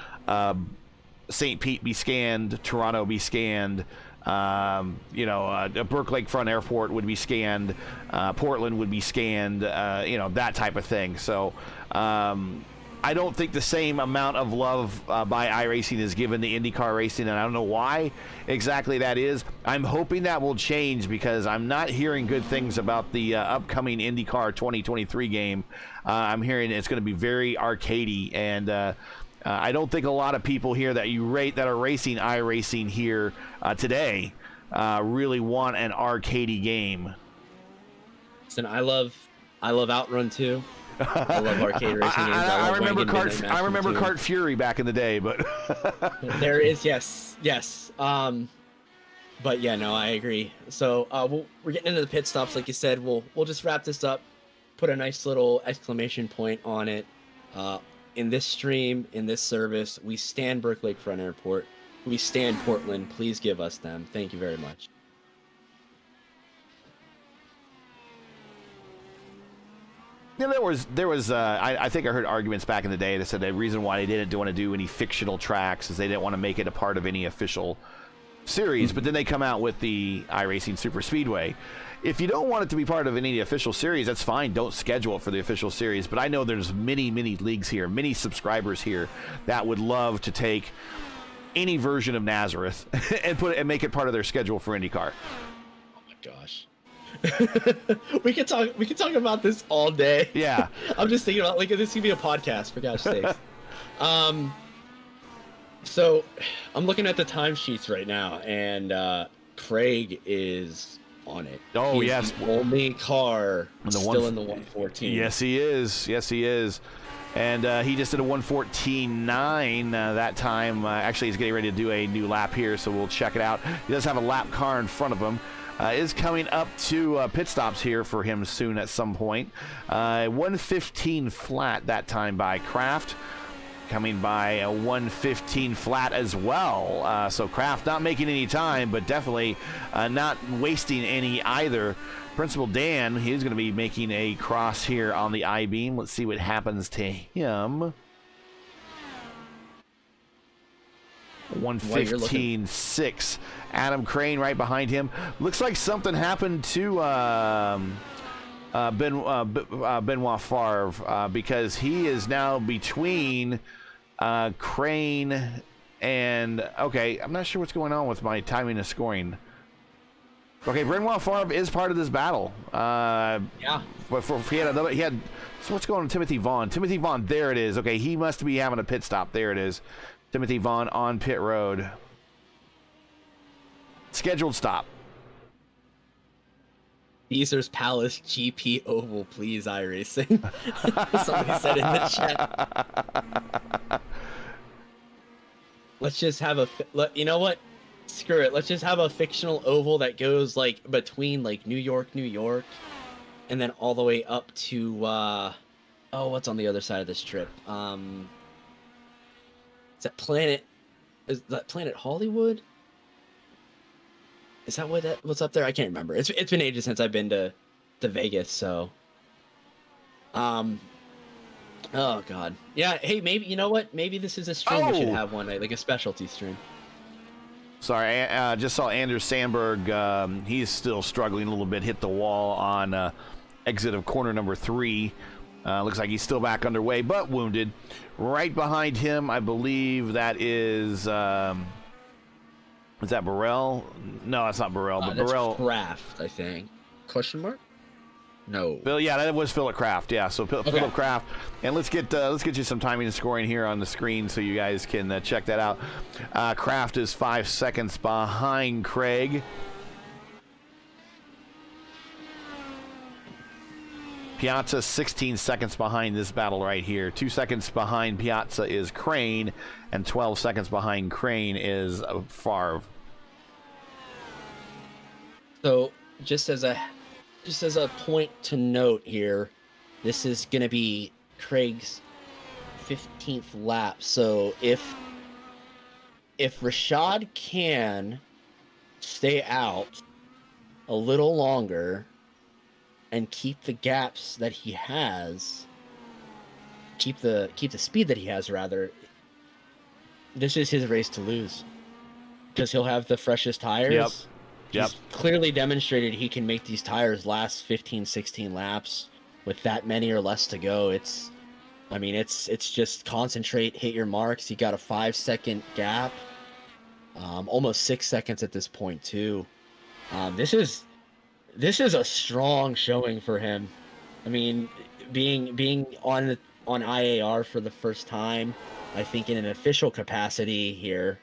St. Pete be scanned, Toronto be scanned. Berkeley Lakefront Airport would be scanned, Portland would be scanned, that type of thing. So I don't think the same amount of love by iRacing is given to IndyCar racing, and I don't know why exactly that is. I'm hoping that will change, because I'm not hearing good things about the upcoming IndyCar 2023 game. I'm hearing it's going to be very arcadey, and I don't think a lot of people here that are racing iRacing here today really want an arcadey game. Listen, I love Outrun 2. I love arcade racing games. I remember Kart Fury back in the day, but there is yes. But yeah, no, I agree. So we're getting into the pit stops, like you said. We'll just wrap this up, put a nice little exclamation point on it. In this stream, in this service, we stand Berkeley Lakefront Airport. We stand Portland. Please give us them. Thank you very much. Yeah, there was I think I heard arguments back in the day that said the reason why they didn't want to do any fictional tracks is they didn't want to make it a part of any official series. But then they come out with the iRacing Super Speedway. If you don't want it to be part of any official series, that's fine. Don't schedule it for the official series. But I know there's many leagues here, many subscribers here that would love to take any version of Nazareth and make it part of their schedule for IndyCar. Oh my gosh. we can talk about this all day. Yeah. I'm just thinking about this could be a podcast, for gosh sakes. So I'm looking at the timesheets right now, and Craig is on it. Oh, He's yes. The only car still in the 114. Yes, he is. And he just did a 114.9 that time. Actually, he's getting ready to do a new lap here, so we'll check it out. He does have a lap car in front of him. Is coming up to pit stops here for him soon at some point. 115 flat that time by Kraft. Coming by a 115 flat as well. So Kraft not making any time, but definitely not wasting any either. Principal Dan, he's going to be making a cross here on the I-beam. Let's see what happens to him. 115.6. Adam Crane right behind him. Looks like something happened to Benoit Favre because he is now between Crane and... Okay, I'm not sure what's going on with my timing of scoring. Okay, Benoit Favre is part of this battle. Yeah. But he had... So what's going on with Timothy Vaughn? Timothy Vaughn, there it is. Okay, he must be having a pit stop. There it is. Timothy Vaughn on pit road. Scheduled stop. Caesar's Palace GP Oval, please, iRacing. Somebody said in the chat. Let's just have you know what? Screw it. Let's just have a fictional oval that goes between New York, and then all the way up to what's on the other side of this trip? Is that Planet Hollywood? Is that what's up there? I can't remember. It's been ages since I've been to Vegas, so oh god. Yeah, hey, maybe you know what? Maybe this is a stream we should have one night, like a specialty stream. Sorry, I just saw Anders Sandberg. He's still struggling a little bit. Hit the wall on exit of corner number 3. Looks like he's still back underway, but wounded. Right behind him, I believe that is Is that Burrell? No, that's not Burrell. But That's Burrell. Kraft, I think. Question mark? No. Bill, yeah, that was Philip Kraft. Yeah, so Philip Kraft, and let's get you some timing and scoring here on the screen so you guys can check that out. Kraft is 5 seconds behind Craig. Piazza 16 seconds behind this battle right here. 2 seconds behind Piazza is Crane, and 12 seconds behind Crane is Favre. So just as a point to note here, this is going to be Craig's 15th lap. So if Rashad can stay out a little longer and keep the gaps that he has, keep the speed that he has, rather, this is his race to lose, because he'll have the freshest tires. Yep. He's clearly demonstrated he can make these tires last 15, 16 laps with that many or less to go. It's just concentrate, hit your marks. You got a 5-second gap, almost 6 seconds at this point too. This is a strong showing for him. I mean, being on IAR for the first time, I think in an official capacity here,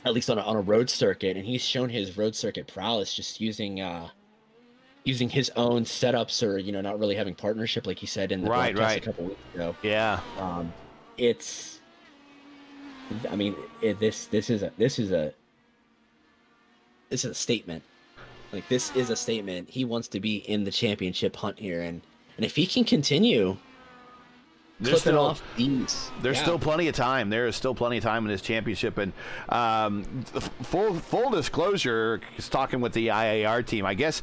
at least on a road circuit, and he's shown his road circuit prowess just using his own setups, or not really having partnership, like he said in the broadcast a couple weeks ago. Yeah. This is a statement. Like, this is a statement. He wants to be in the championship hunt here, and if he can continue clipping off these, there's still plenty of time. There is still plenty of time in this championship, and full disclosure, is talking with the IAR team. I guess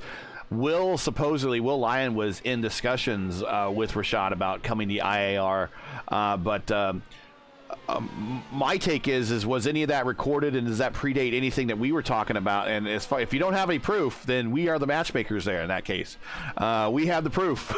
Will Lyon was in discussions with Rashad about coming to IAR, but my take is was any of that recorded, and does that predate anything that we were talking about? And as far, if you don't have any proof, then we are the matchmakers there in that case. We have the proof.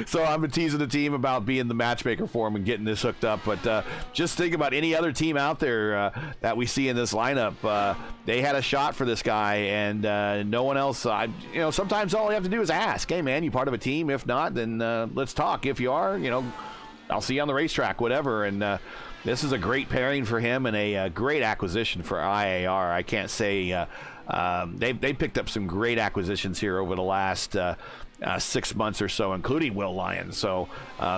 So I've been teasing the team about being the matchmaker for them and getting this hooked up. But just think about any other team out there that we see in this lineup. They had a shot for this guy, and no one else. Sometimes all you have to do is ask, hey, man, you part of a team? If not, then let's talk. If you are, I'll see you on the racetrack, whatever. And this is a great pairing for him and a great acquisition for IAR. I can't say they picked up some great acquisitions here over the last 6 months or so, including Will Lyon. So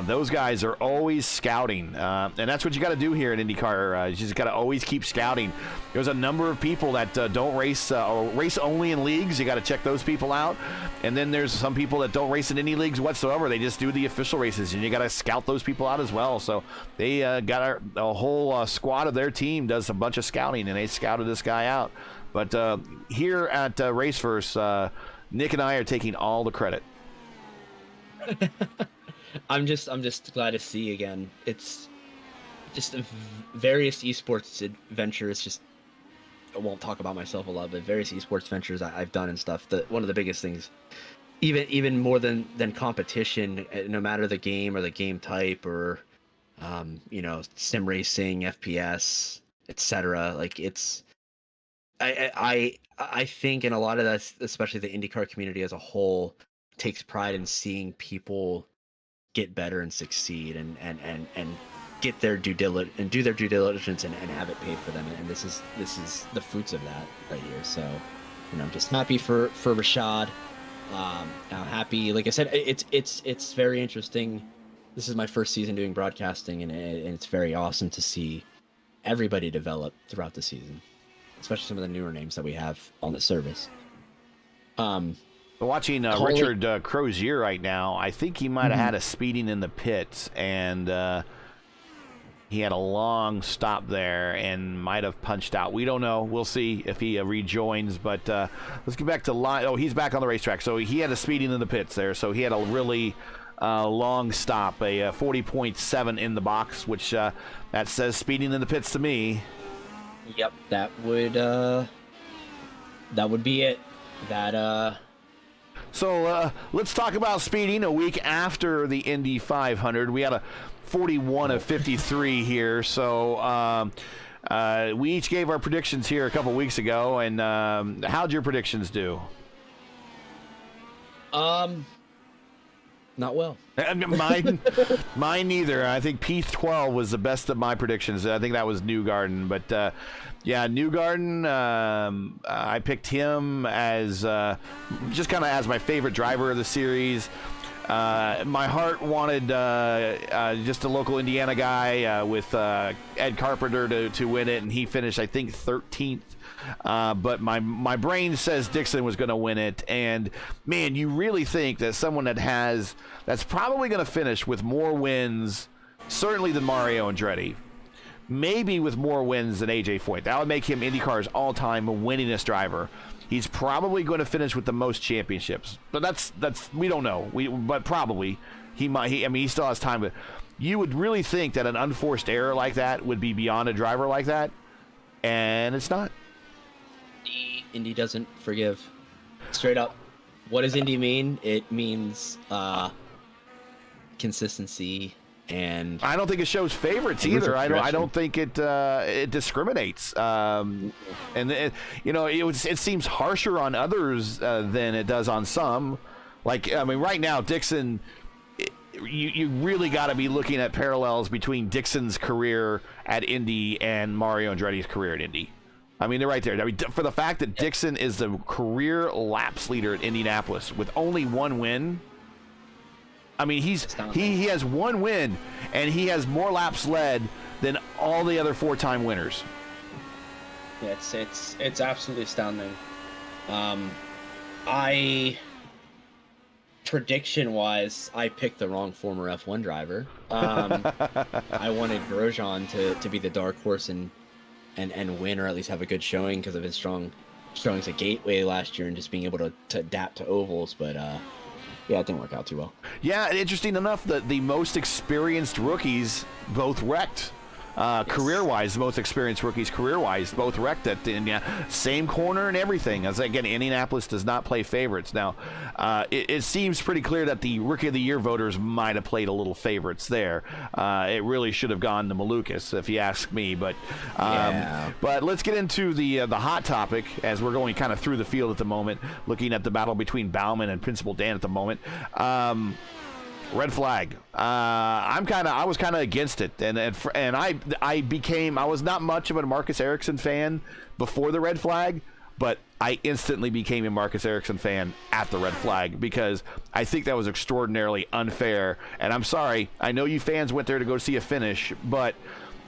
those guys are always scouting, and that's what you got to do here at IndyCar. You just got to always keep scouting. There's a number of people that don't race or race only in leagues. You got to check those people out. And then there's some people that don't race in any leagues whatsoever. They just do the official races, and you got to scout those people out as well. So they got a whole squad of their team does a bunch of scouting, and they scouted this guy out. But here at Raceverse, Nick and I are taking all the credit. I'm just glad to see again. It's just various esports adventures. Just, I won't talk about myself a lot, but various esports ventures I've done and stuff. One of the biggest things, even more than competition, no matter the game or the game type, or sim racing, FPS, etc. Like, it's I think in a lot of that, especially the IndyCar community as a whole, takes pride in seeing people get better and succeed and get their due diligence and do their due diligence and have it paid for them. And this is the fruits of that right here. So, I'm just happy for Rashad. I'm happy. Like I said, it's very interesting. This is my first season doing broadcasting, and it's very awesome to see everybody develop throughout the season, especially some of the newer names that we have on the service. Watching Richard Crozier right now, I think he might have had a speeding in the pits, and he had a long stop there and might have punched out. We don't know. We'll see if he rejoins. But let's get back to he's back on the racetrack. So he had a speeding in the pits there. So he had a really long stop, a 40.7 in the box, which that says speeding in the pits to me. Yep, that would be it. So let's talk about speeding a week after the Indy 500. We had a 41 of 53 here. So We each gave our predictions here a couple weeks ago, and how'd your predictions do? Not well. Mine neither. I think P12 was the best of my predictions. I think that was Newgarden, but yeah, Newgarden. I picked him as just kind of as my favorite driver of the series. My heart wanted just a local Indiana guy with Ed Carpenter to win it, and he finished, I think, 13th. But my brain says Dixon was going to win it, and man, you really think that someone that's probably going to finish with more wins, certainly than Mario Andretti, maybe with more wins than AJ Foyt. That would make him IndyCar's all-time winningest driver. He's probably going to finish with the most championships, but that's we don't know. But probably he might. He still has time. But you would really think that an unforced error like that would be beyond a driver like that, and it's not. Indy doesn't forgive. Straight up. What does Indy mean? It means consistency, and I don't think it shows favorites either. I don't think it discriminates. And it seems harsher on others than it does on some. Like, I mean, right now Dixon, you really got to be looking at parallels between Dixon's career at Indy and Mario Andretti's career at Indy. I mean, they're right there. I mean, for the fact that Dixon is the career laps leader at Indianapolis with only one win. I mean, he has one win, and he has more laps led than all the other four-time winners. Yeah, it's absolutely astounding. Prediction-wise, I picked the wrong former F1 driver. I wanted Grosjean to be the dark horse and win, or at least have a good showing because of his strong showings at Gateway last year and just being able to adapt to ovals. But yeah, it didn't work out too well. Yeah, interesting enough that the most experienced rookies both wrecked. Career-wise, the most experienced rookies career-wise both wrecked at the same corner and everything. As again, Indianapolis does not play favorites. Now, it seems pretty clear that the Rookie of the Year voters might have played a little favorites there. It really should have gone to Malukas, if you ask me. But but let's get into the hot topic as we're going kind of through the field at the moment, looking at the battle between Bauman and Principal Dan at the moment. Red flag. I was kind of against it, and I was not much of a Marcus Ericsson fan before the red flag, but I instantly became a Marcus Ericsson fan at the red flag because I think that was extraordinarily unfair. And I'm sorry, I know you fans went there to go see a finish, but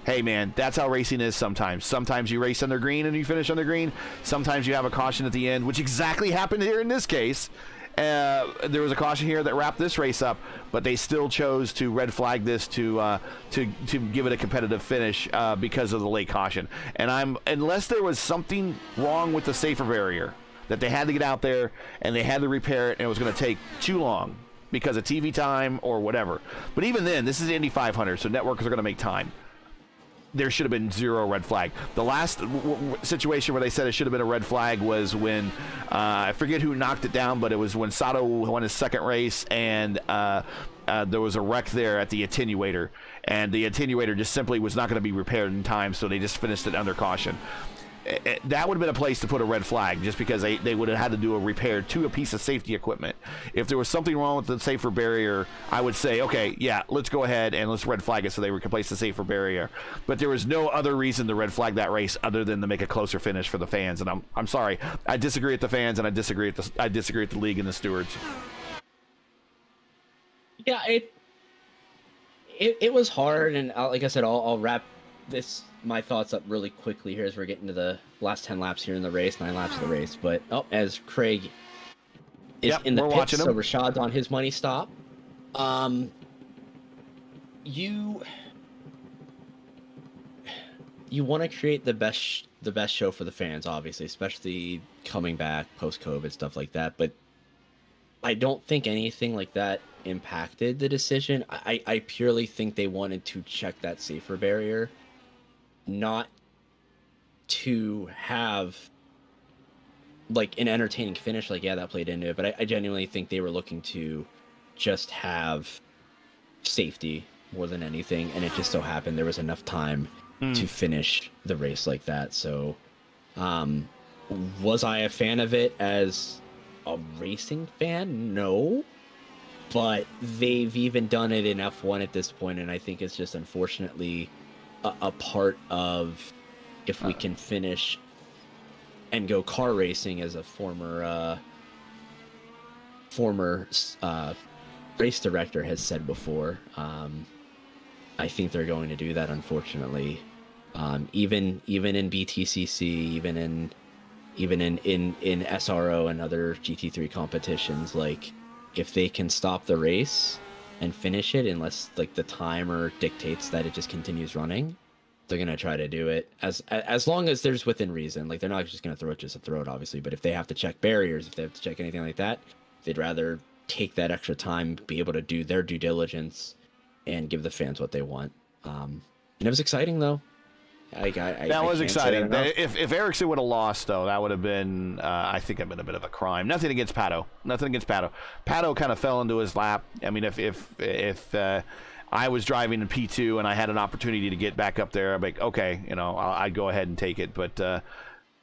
hey man, that's how racing is sometimes. Sometimes you race under green and you finish under green. Sometimes you have a caution at the end, which exactly happened here in this case. There was a caution here that wrapped this race up, but they still chose to red flag this to give it a competitive finish because of the late caution. And unless there was something wrong with the safer barrier that they had to get out there and they had to repair it, and it was going to take too long because of TV time or whatever. But even then, this is Indy 500, so networks are going to make time. There should have been zero red flag. The last situation where they said it should have been a red flag was when I forget who knocked it down, but it was when Sato won his second race, and there was a wreck there at the attenuator, and the attenuator just simply was not going to be repaired in time, so they just finished it under caution. That would have been a place to put a red flag, just because they would have had to do a repair to a piece of safety equipment. If there was something wrong with the safer barrier, I would say, okay, yeah, let's go ahead and let's red flag it so they replace the safer barrier. But there was no other reason to red flag that race other than to make a closer finish for the fans. And I'm sorry, I disagree with the fans, and I disagree with the league and the stewards. Yeah, it was hard, and like I said, I'll wrap my thoughts up really quickly here as we're getting to the last 10 laps here in the race, 9 laps of the race. But as Craig is in the pits, so Rashad's on his money stop. You want to create the best show for the fans, obviously, especially coming back post-COVID, stuff like that. But I don't think anything like that impacted the decision. I purely think they wanted to check that safer barrier, not to have like an entertaining finish. Like, yeah, that played into it, but I genuinely think they were looking to just have safety more than anything, and it just so happened there was enough time to finish the race like that. So, was I a fan of it as a racing fan? No, but they've even done it in F1 at this point, and I think it's just unfortunately a part of if we can finish and go car racing, as a former race director has said before. I think they're going to do that, unfortunately. Even in BTCC, even in SRO and other GT3 competitions, like if they can stop the race and finish it, unless like the timer dictates that it just continues running, they're gonna try to do it as long as there's within reason. Like they're not just gonna throw it just to throw it, obviously. But if they have to check barriers, if they have to check anything like that, they'd rather take that extra time, be able to do their due diligence, and give the fans what they want. And it was exciting though. That was exciting. If Ericsson would have lost, though, that would have been, I think, a bit of a crime. Nothing against Pato. Pato kind of fell into his lap. I mean, if I was driving in P2 and I had an opportunity to get back up there, I'd be like, okay, I'd go ahead and take it. But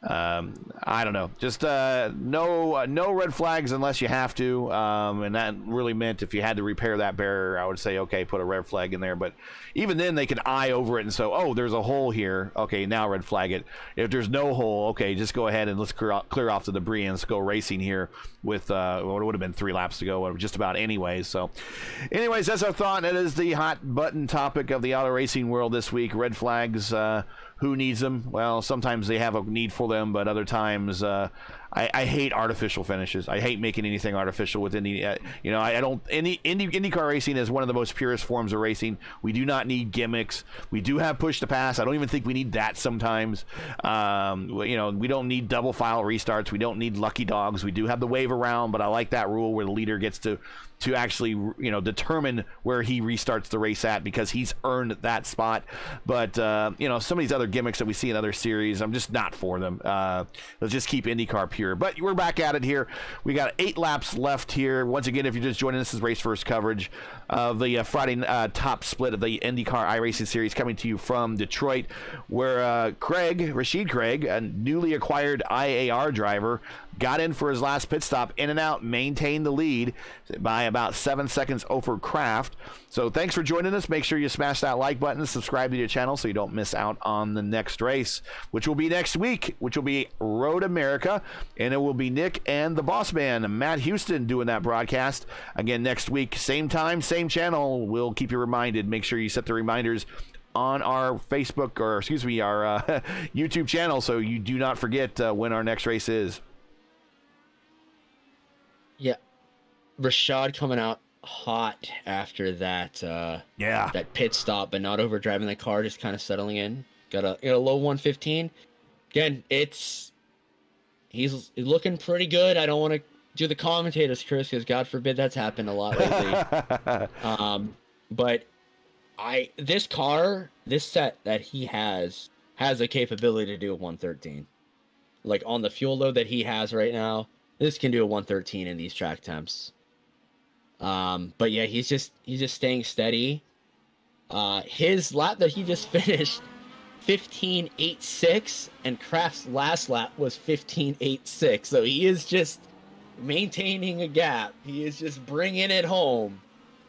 I don't know. Just no red flags unless you have to. And that really meant if you had to repair that barrier, I would say, okay, put a red flag in there. But even then, they can eye over it and say, oh, there's a hole here. Okay, now red flag it. If there's no hole, okay, just go ahead and let's clear off the debris and let's go racing here with what would have been 3 laps to go, just about anyways. So anyways, that's our thought. That is the hot button topic of the auto racing world this week. Red flags. Who needs them? Well, sometimes they have a need for them, but other times I hate artificial finishes. I hate making anything artificial with Indy. I don't. IndyCar racing is one of the most purest forms of racing. We do not need gimmicks. We do have push to pass. I don't even think we need that sometimes. We don't need double file restarts. We don't need lucky dogs. We do have the wave around, but I like that rule where the leader gets to actually determine where he restarts the race at, because he's earned that spot. But some of these other gimmicks that we see in other series, I'm just not for them. Let's just keep IndyCar pure. But we're back at it here. We got 8 laps left here. Once again, if you're just joining us, this is race first coverage of the Friday top split of the IndyCar iRacing series, coming to you from Detroit, where Rashid Craig, a newly acquired IAR driver, got in for his last pit stop, in and out, maintained the lead by about 7 seconds over Kraft. So thanks for joining us. Make sure you smash that like button, subscribe to your channel so you don't miss out on the next race, which will be next week, which will be Road America, and it will be Nick and the boss man, Matt Houston, doing that broadcast. Again, next week, same time, same channel. We'll keep you reminded. Make sure you set the reminders on our Facebook, or excuse me, our YouTube channel, so you do not forget when our next race is. Yeah, Rashad coming out hot after that that pit stop, but not overdriving the car, just kind of settling in. Got a low 115. Again, he's looking pretty good. I don't want to do the commentators, Chris, because God forbid that's happened a lot lately. But this set that he has the capability to do a 113. Like on the fuel load that he has right now, this can do a 113 in these track temps. But yeah, he's just staying steady. His lap that he just finished, 15.86, and Kraft's last lap was 15.86. So he is just maintaining a gap. He is just bringing it home.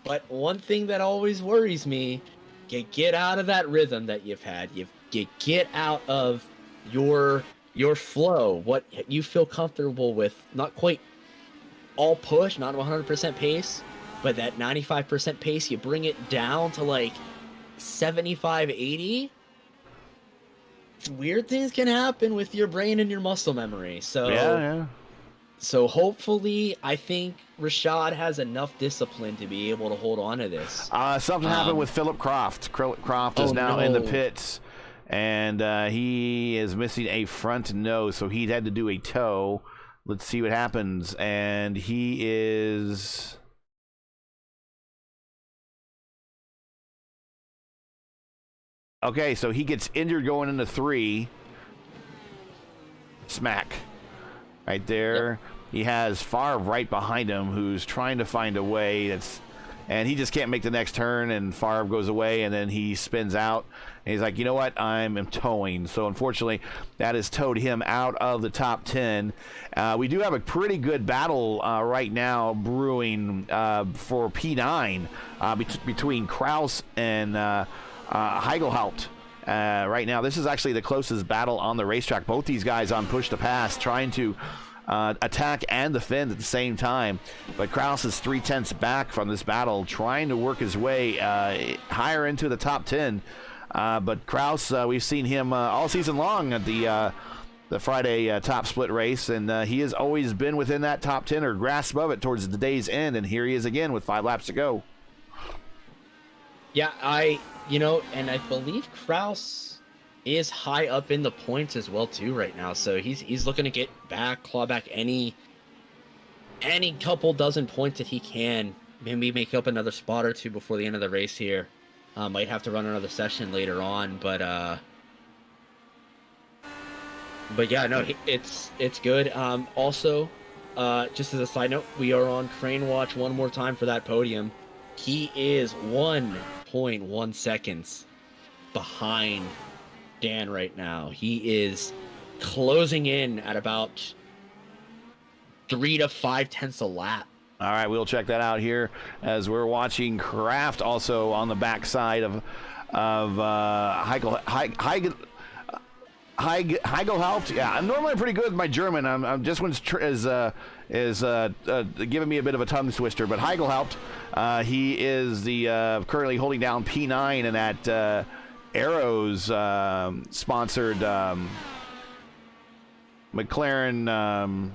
But one thing that always worries me, you get out of that rhythm that you've had. You get out of your flow, what you feel comfortable with. Not quite all push, not 100% pace, but that 95% pace, you bring it down to like 75, 80. Weird things can happen with your brain and your muscle memory. So yeah. So hopefully, I think Rashad has enough discipline to be able to hold on to this. Something happened with Philip Croft. Croft is now in the pits, and he is missing a front nose, so he had to do a tow. Let's see what happens. And he is... Okay, so he gets injured going into 3. Smack. Right there. Yep. He has Favre right behind him, who's trying to find a way. and he just can't make the next turn, and Favre goes away, and then he spins out, and he's like, you know what, I'm towing. So unfortunately, that has towed him out of the top 10. We do have a pretty good battle right now brewing for P9 between Kraus and Heigelhaupt. Right now, this is actually the closest battle on the racetrack. Both these guys on push to pass, trying to attack and defend at the same time. But Kraus is 0.3 back from this battle, trying to work his way higher into the top 10. But Kraus, we've seen him all season long at the Friday top split race, and he has always been within that top 10 or grasp of it towards the day's end. And here he is again with 5 laps to go. Yeah, and I believe Kraus is high up in the points as well too right now. So he's looking to get back, claw back any couple dozen points that he can. Maybe make up another spot or two before the end of the race here. Might have to run another session later on, but yeah, no, it's good. Also, just as a side note, we are on Crane Watch one more time for that podium. He is 1.1 seconds behind Dan right now. He is closing in at about 3 to 5 tenths a lap. All right, we'll check that out here as we're watching Kraft also on the backside of Heigelhaupt. Yeah, I'm normally pretty good with my German. I'm just one is giving me a bit of a tongue twister. But Heigelhaupt, he is the currently holding down P9 in that Arrows sponsored McLaren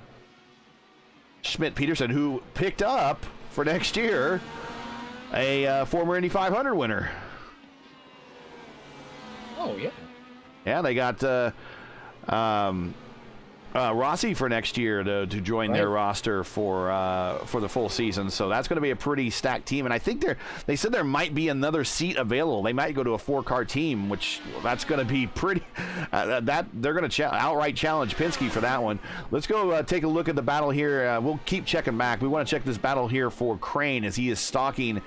Schmidt-Peterson, who picked up for next year a former Indy 500 winner. Oh yeah. Yeah, they got Rossi for next year to join their roster for the full season. So that's going to be a pretty stacked team. And I think they said there might be another seat available. They might go to a 4-car team, which that's going to be pretty. That they're going to outright challenge Penske for that one. Let's go take a look at the battle here. We'll keep checking back. We want to check this battle here for Crane as he is stalking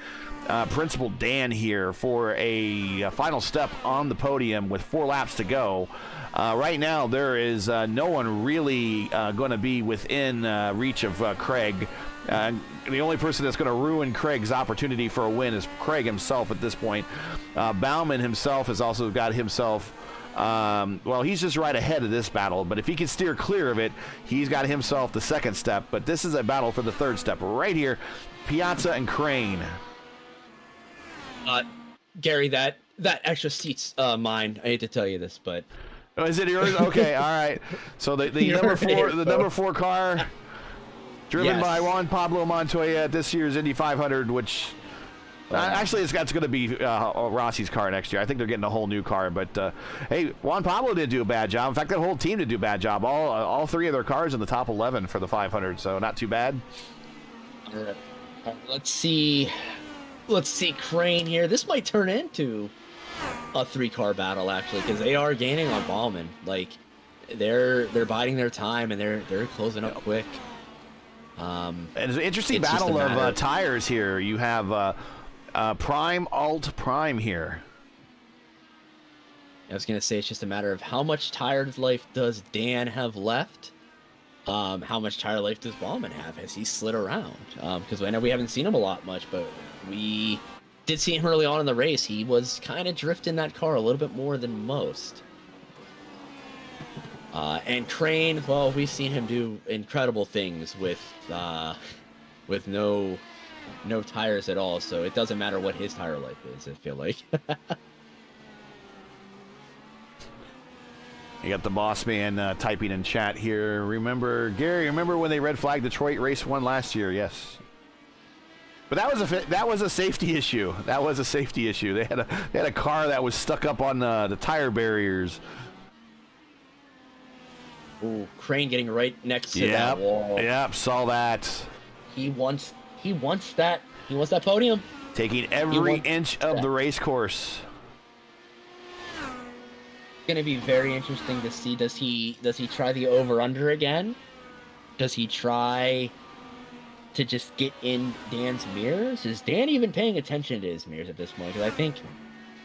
Principal Dan here for a final step on the podium with 4 laps to go. Right now, there is no one really going to be within reach of Craig. The only person that's going to ruin Craig's opportunity for a win is Craig himself at this point. Bauman himself has also got himself, well, he's just right ahead of this battle, but if he can steer clear of it, he's got himself the second step. But this is a battle for the third step right here, Piazza and Crane. Gary, that extra seat's mine. I hate to tell you this, but oh, is it yours? Okay, all right. So the number 4 car, driven by Juan Pablo Montoya at this year's Indy 500, which actually it's going to be Rossi's car next year. I think they're getting a whole new car. But hey, Juan Pablo didn't do a bad job. In fact, that whole team didn't do a bad job. All 3 of their cars in the top 11 for the 500, so not too bad. All right. Let's see Crane here. This might turn into a 3-car battle actually, because they are gaining on Bauman. Like they're biding their time and they're closing up quick. And it's an interesting battle of tires here. You have Prime, Alt, Prime here. I was gonna say it's just a matter of how much tire life does Dan have left. How much tire life does Bauman have? Has he slid around? Because I know we haven't seen him a lot much, but we did see him early on in the race. He was kind of drifting that car a little bit more than most. And Crane, well, we've seen him do incredible things with no tires at all. So it doesn't matter what his tire life is, I feel like. You got the boss man typing in chat here. Gary, remember when they red flagged Detroit race 1 last year? Yes. But that was a safety issue. That was a safety issue. They had a car that was stuck up on the tire barriers. Ooh, Crane getting right next to that wall. Yep, saw that. He wants that. He wants that podium. Taking every inch of the race course. Going to be very interesting to see. Does he try the over under again? Does he try to just get in Dan's mirrors? Is Dan even paying attention to his mirrors at this point? Because I think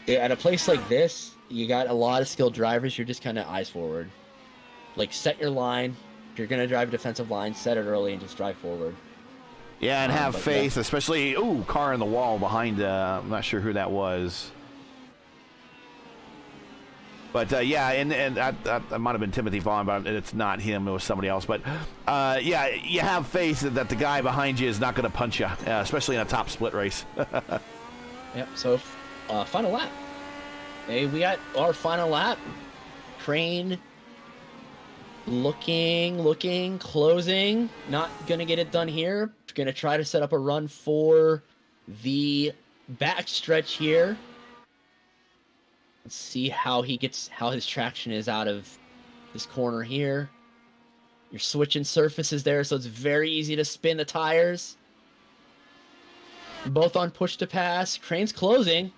at a place like this, you got a lot of skilled drivers. You're just kind of eyes forward. Like, set your line. If you're going to drive a defensive line, set it early and just drive forward. Yeah, and have faith, especially, car in the wall behind, I'm not sure who that was. But, yeah, and that might have been Timothy Vaughn, but it's not him. It was somebody else. But, yeah, you have faith that the guy behind you is not going to punch you, especially in a top split race. Yep, so final lap. Hey, we got our final lap. Crane looking, closing. Not going to get it done here. Going to try to set up a run for the backstretch here. Let's see how his traction is out of this corner here. You're switching surfaces there, so it's very easy to spin the tires. Both on push to pass. Crane's closing.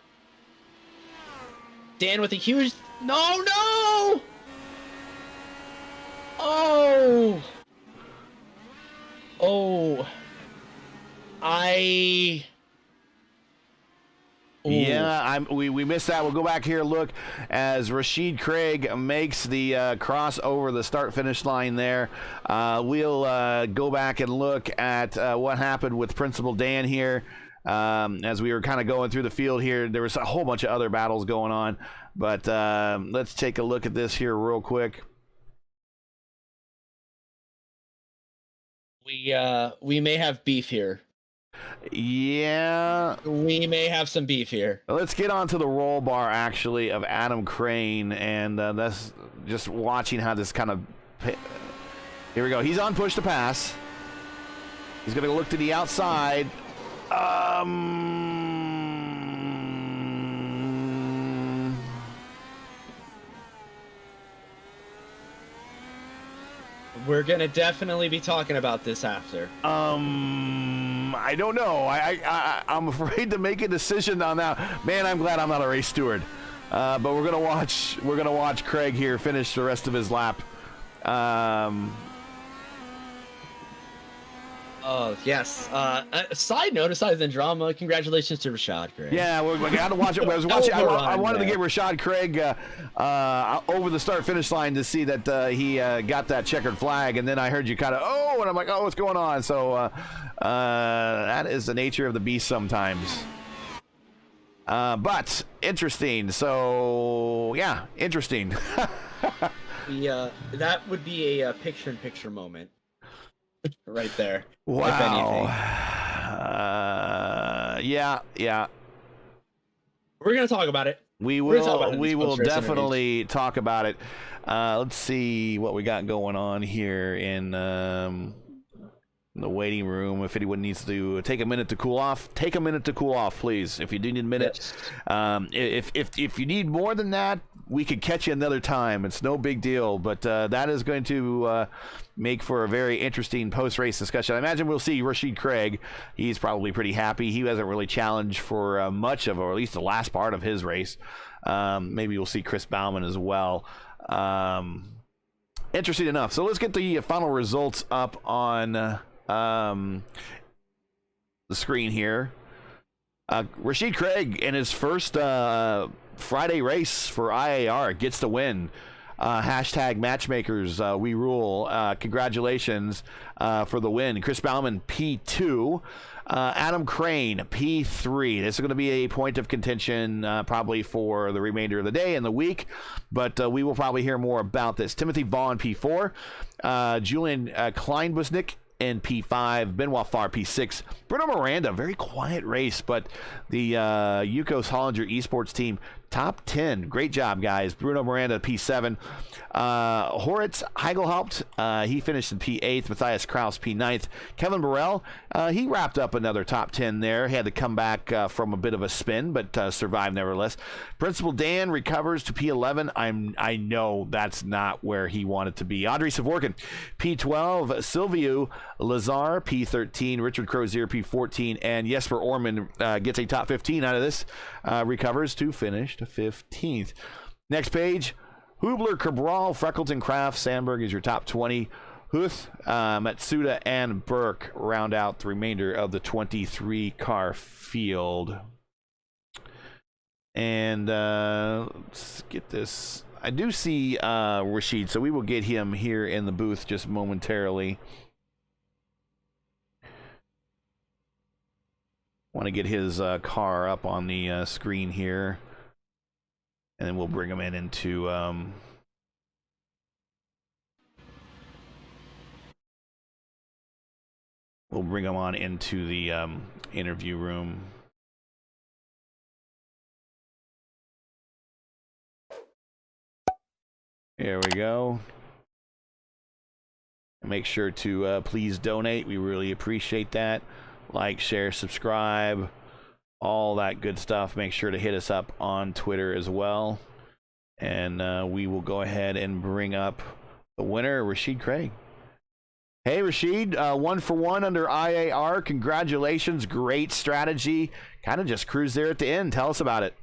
Dan with a huge... No! Oh! Yeah, we missed that. We'll go back here and look as Rashid Craig makes the cross over the start-finish line there. We'll go back and look at what happened with Principal Dan here. As we were kind of going through the field here, there was a whole bunch of other battles going on. But let's take a look at this here real quick. We may have beef here. Yeah. We may have some beef here. Let's get on to the roll bar, actually, of Adam Crane, and that's just watching how this kind of... Here we go. He's on push to pass. He's going to look to the outside. We're going to definitely be talking about this after. I don't know. I'm afraid to make a decision on that. Man, I'm glad I'm not a race steward. But we're gonna watch Craig here finish the rest of his lap. Oh yes. Side note, aside than drama, congratulations to Rashad Craig. Yeah, we got to watch it. I was watching. I wanted to get Rashad Craig over the start-finish line to see that he got that checkered flag, and then I heard you kind of and I'm like, what's going on? So that is the nature of the beast sometimes. But interesting. So yeah, interesting. That would be a picture-in-picture moment. Right there. Wow. If anything. Yeah. We're gonna talk about it. We will definitely talk about it. Let's see what we got going on here in the waiting room. If anyone needs to take a minute to cool off, take a minute to cool off, please. If you do need a minute, yes. If you need more than that, we could catch you another time. It's no big deal, but that is going to make for a very interesting post-race discussion. I imagine we'll see Rashid Craig. He's probably pretty happy. He hasn't really challenged for much of, or at least the last part of his race. Maybe we'll see Chris Bauman as well. Interesting enough. So let's get the final results up on the screen here. Rashid Craig in his first Friday race for IAR gets the win. Hashtag matchmakers, we rule. Congratulations for the win. Chris Bauman, P2. Adam Crane, P3. This is going to be a point of contention probably for the remainder of the day and the week, but we will probably hear more about this. Timothy Vaughn, P4. Julian Kleinbusnik in P5, Benoit Farr P6, Bruno Miranda, very quiet race, but the Yukos Hollinger eSports team top 10. Great job, guys. Bruno Miranda P7, Horitz Heigelhaupt, he finished in P8th. Matthias Kraus P9th. Kevin Burrell, he wrapped up another top 10 there. He had to come back from a bit of a spin, but survived nevertheless. Principal Dan recovers to P11. I know that's not where he wanted to be. Andrei Savorkin P12, Silvio Lazar P13, Richard Crozier P14, and Jesper Orman gets a top 15 out of this, recovers to finish to 15th. Next page, Hubler, Cabral, Freckleton, Kraft, Sandberg is your top 20. Huth, Matsuda, and Burke round out the remainder of the 23-car field. And let's get this. I do see Rashid, so we will get him here in the booth just momentarily. Want to get his car up on the screen here, and then we'll bring him into we'll bring him on into the interview room. There we go. Make sure to please donate. We really appreciate that. Like, share, subscribe, all that good stuff. Make sure to hit us up on Twitter as well. And we will go ahead and bring up the winner, Rashid Craig. Hey, Rashid, 1 for 1 under IAR. Congratulations. Great strategy. Kind of just cruised there at the end. Tell us about it.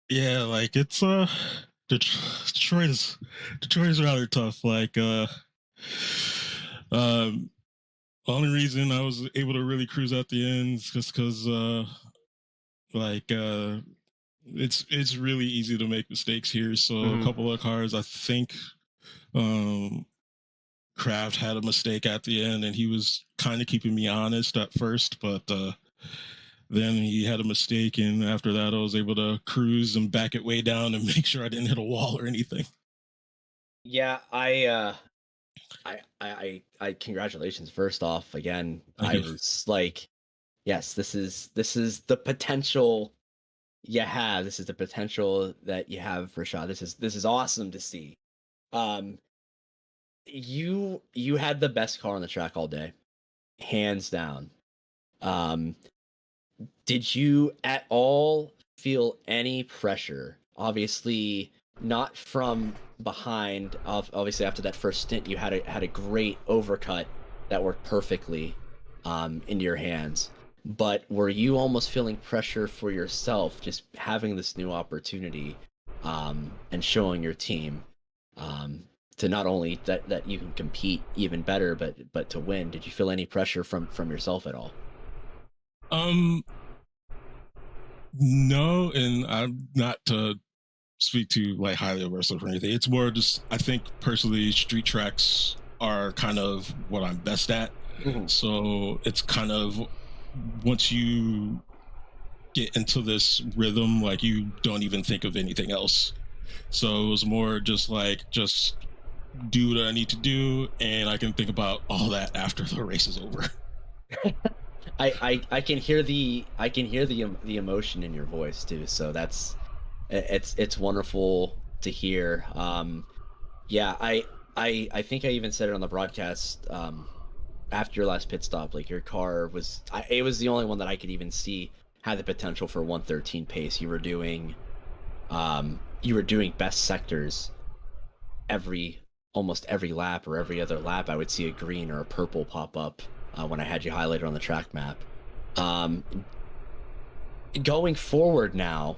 Yeah, like it's Detroit is rather tough. Like only reason I was able to really cruise at the end is just because it's really easy to make mistakes here. So a couple of cars, I think Kraft had a mistake at the end, and he was kind of keeping me honest at first, but then he had a mistake, and after that I was able to cruise and back it way down and make sure I didn't hit a wall or anything. Yeah, I congratulations first off again. I was like, yes, this is the potential you have. This is the potential that you have, Rashad. This is awesome to see. You had the best car on the track all day, hands down. Did you at all feel any pressure? Obviously not from behind. Obviously after that first stint, you had a great overcut that worked perfectly into your hands. But were you almost feeling pressure for yourself, just having this new opportunity and showing your team to not only that you can compete even better, but to win? Did you feel any pressure from yourself at all? No, and I'm not to speak to like highly of myself or anything. It's more just, I think personally street tracks are kind of what I'm best at. So it's kind of, once you get into this rhythm, like you don't even think of anything else. So it was more just like, just do what I need to do, and I can think about all that after the race is over. I can hear the emotion in your voice too. So it's wonderful to hear. Yeah, I think I even said it on the broadcast after your last pit stop. Like your car was, it was the only one that I could even see had the potential for 113 pace. You were doing best sectors almost every lap, or every other lap I would see a green or a purple pop up when I had you highlighted on the track map. Going forward now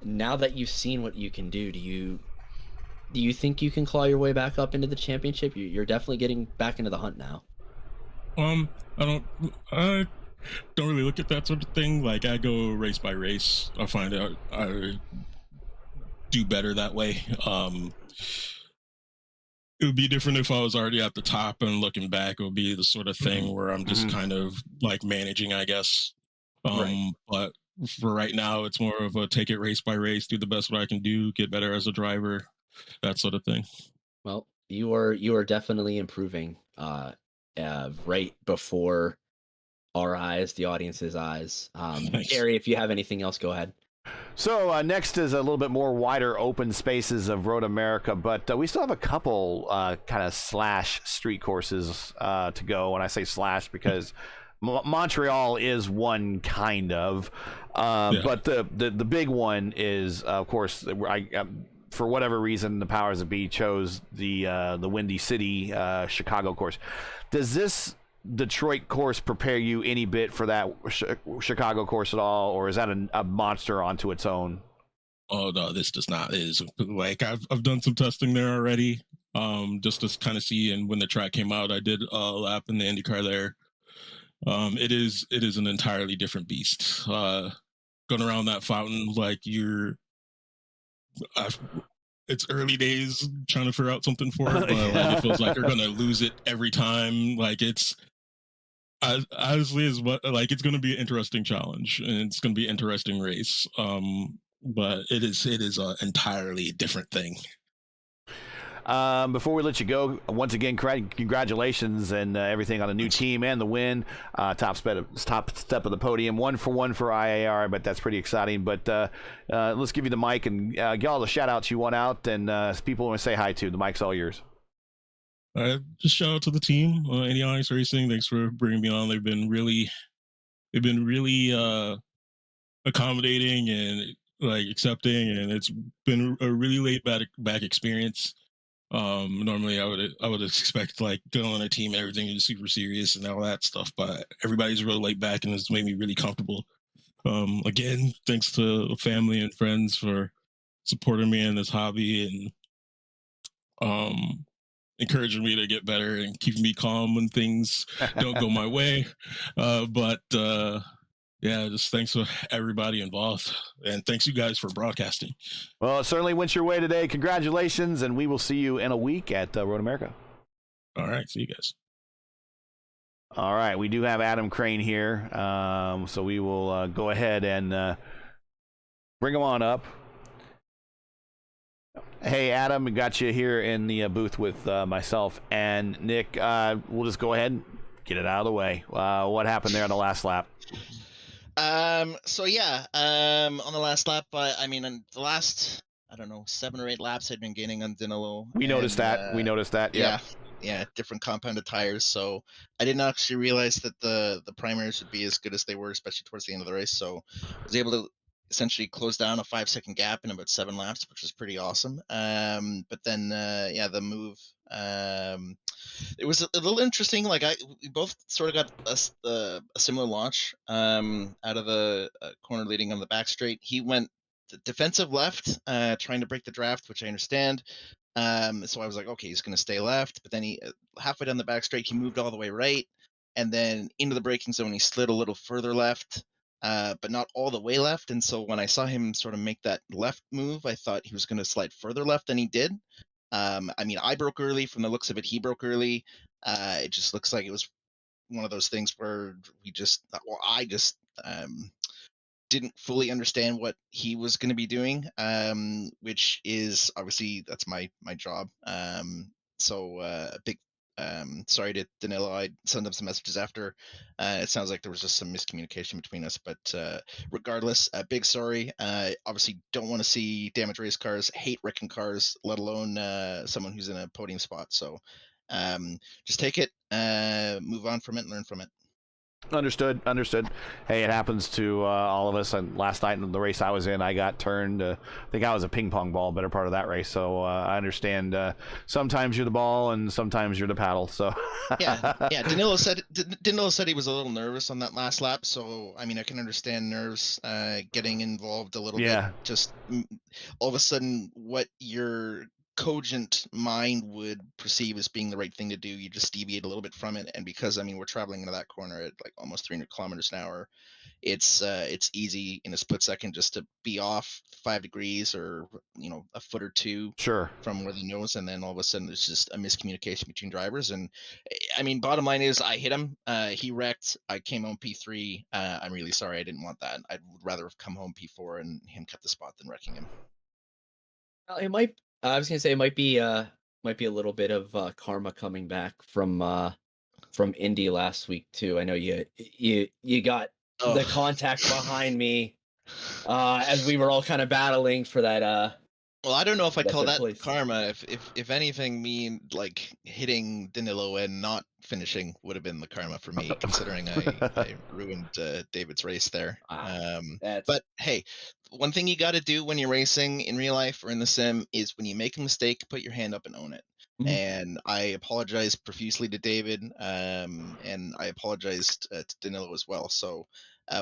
that you've seen what you can do, do you think you can claw your way back up into the championship? You're definitely getting back into the hunt now. I don't really look at that sort of thing. Like I go race by race. I find out I do better that way. It would be different if I was already at the top and looking back. It would be the sort of thing where I'm just kind of like managing, I guess. Right. But for right now, it's more of a take it race by race, do the best what I can do, get better as a driver, that sort of thing. Well, you are definitely improving right before our eyes, the audience's eyes. Nice. Gary, if you have anything else, go ahead. So next is a little bit more wider open spaces of Road America, but we still have a couple kind of slash street courses to go. And I say slash because Montreal is one kind of, but the big one is, of course, for whatever reason, the powers that be chose the Windy City Chicago course. Does this Detroit course prepare you any bit for that Chicago course at all, or is that a monster onto its own? Oh no, this does not. It is like I've done some testing there already. just to kind of see. And when the track came out, I did a lap in the IndyCar there. It is an entirely different beast. Going around that fountain, like it's early days trying to figure out something for it, but like, it feels like you're gonna lose it every time. Like honestly is what like it's gonna be an interesting challenge and it's gonna be an interesting race. But it is an entirely different thing. Before we let you go, once again, congratulations and everything on the new team and the win. Top step of the podium, 1-for-1 for IAR, but that's pretty exciting. But let's give you the mic and get all the shout outs you want out, and people want to say hi to. The mic's all yours. Just shout out to the team, Indy iRacing. Thanks for bringing me on. They've been really accommodating and like accepting, and it's been a really laid back experience. Normally I would expect like going on a team and everything is super serious and all that stuff, but everybody's really laid back and it's made me really comfortable. Again, thanks to family and friends for supporting me in this hobby and encouraging me to get better and keeping me calm when things don't go my way. Yeah, just thanks to everybody involved. And thanks you guys for broadcasting. Well, it certainly went your way today. Congratulations, and we will see you in a week at Road America. All right, see you guys. All right, we do have Adam Crane here, so we will go ahead and bring him on up. Hey, Adam, we got you here in the booth with myself and Nick. We'll just go ahead and get it out of the way. What happened there on the last lap? So yeah, on the last lap, I mean, on the last, I don't know, 7 or 8 laps I'd been gaining on Danilo. We noticed that. Yeah, different compounded tires. So I didn't actually realize that the primaries would be as good as they were, especially towards the end of the race. So I was able to essentially close down a 5-second gap in about 7 laps, which was pretty awesome. But then, the move, it was a little interesting. Like we both sort of got a similar launch out of the corner leading on the back straight. He went defensive left, trying to break the draft, which I understand. So I was like, okay, he's going to stay left. But then he halfway down the back straight, he moved all the way right, and then into the braking zone, he slid a little further left, but not all the way left. And so when I saw him sort of make that left move, I thought he was going to slide further left than he did. I mean, I broke early. From the looks of it, he broke early. It just looks like it was one of those things where I just didn't fully understand what he was going to be doing, which is obviously that's my job. So a big sorry to Danilo. I sent him some messages after. It sounds like there was just some miscommunication between us, but regardless, a big sorry. Obviously don't want to see damaged race cars, hate wrecking cars, let alone someone who's in a podium spot. So just take it, move on from it, and learn from it. Understood. Hey, it happens to all of us. And last night in the race I was in, I got turned. I think I was a ping pong ball, better part of that race. So I understand. Sometimes you're the ball, and sometimes you're the paddle. So yeah. Danilo said he was a little nervous on that last lap. So I mean, I can understand nerves getting involved a little bit. Just all of a sudden, what your cogent mind would perceive as being the right thing to do, you just deviate a little bit from it. And because I mean we're traveling into that corner at like almost 300 kilometers an hour, it's easy in a split second just to be off 5 degrees or a foot or two from where the nose, and then all of a sudden there's just a miscommunication between drivers. And I mean, bottom line is I hit him, he wrecked, I came home P3. I'm really sorry, I didn't want that. I would rather have come home P4 and him cut the spot than wrecking him. Well, it might. I was gonna say it might be a little bit of karma coming back from Indy last week too. I know you got the contact behind me as we were all kind of battling for that. Well, I don't know if I call that karma. If anything, me like hitting Danilo and not finishing would have been the karma for me, considering I ruined David's race there. But hey, one thing you got to do when you're racing in real life or in the sim is when you make a mistake, put your hand up and own it. Mm-hmm. And I apologized profusely to David, and I apologized to Danilo as well. So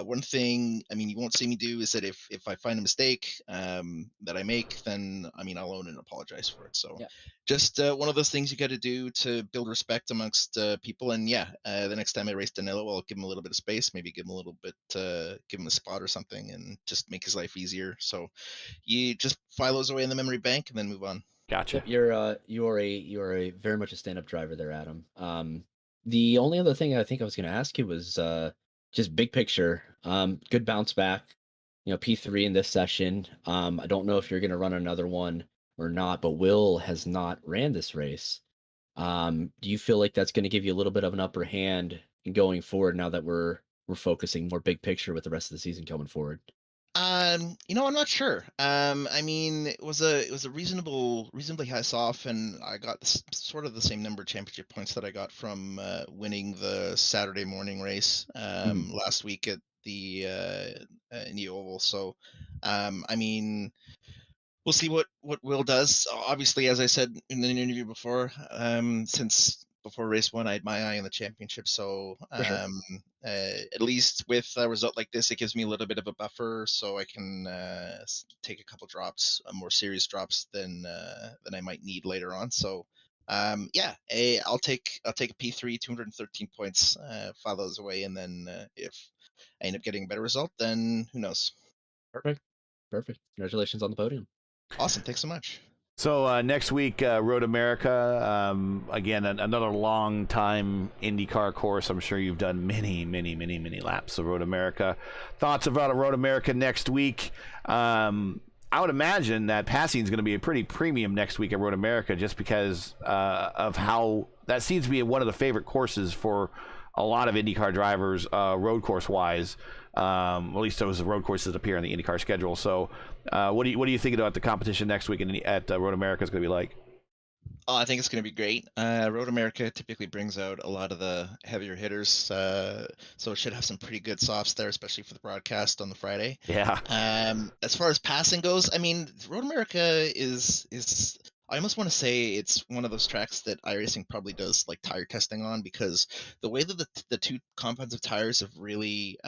One thing, I mean, you won't see me do is that if I find a mistake that I make, then I mean, I'll own it and apologize for it. So Yeah. just one of those things you got to do to build respect amongst people. And yeah, the next time I race Danilo, I'll give him a little bit of space, maybe give him a little bit, give him a spot or something, and just make his life easier. So you just file those away in the memory bank and then move on. Gotcha. Yep, you are a very much a stand-up driver there, Adam. The only other thing I think I was going to ask you was just big picture. Good bounce back. P3 in this session. I don't know if you're going to run another one or not, but Will has not ran this race. Do you feel like that's going to give you a little bit of an upper hand going forward now that we're focusing more big picture with the rest of the season coming forward? I'm not sure. I mean, it was a reasonably high off, and I got sort of the same number of championship points that I got from winning the Saturday morning race last week at the Indy Oval. So, I mean, we'll see what Will does. Obviously, as I said in an interview before, since before race one, I had my eye on the championship. So For sure. at least with a result like this, it gives me a little bit of a buffer, so I can take a couple drops, more serious drops than I might need later on. So I'll take a P3, 213 points, file those away, and then if I end up getting a better result, then who knows? Perfect. Congratulations on the podium. Awesome. Thanks so much. So next week, Road America. Again, another long time IndyCar course. I'm sure you've done many laps of Road America. Thoughts about Road America next week? I would imagine that passing is going to be a pretty premium next week at Road America, just because of how that seems to be one of the favorite courses for a lot of IndyCar drivers, road course wise. At least those road courses that appear on the IndyCar schedule. So, what do you think about the competition next week at Road America is going to be like? Oh, I think it's going to be great. Road America typically brings out a lot of the heavier hitters, so it should have some pretty good softs there, especially for the broadcast on the Friday. Yeah. As far as passing goes, I mean, Road America is I almost want to say it's one of those tracks that iRacing probably does like tire testing on, because the way that the two compounds of tires have really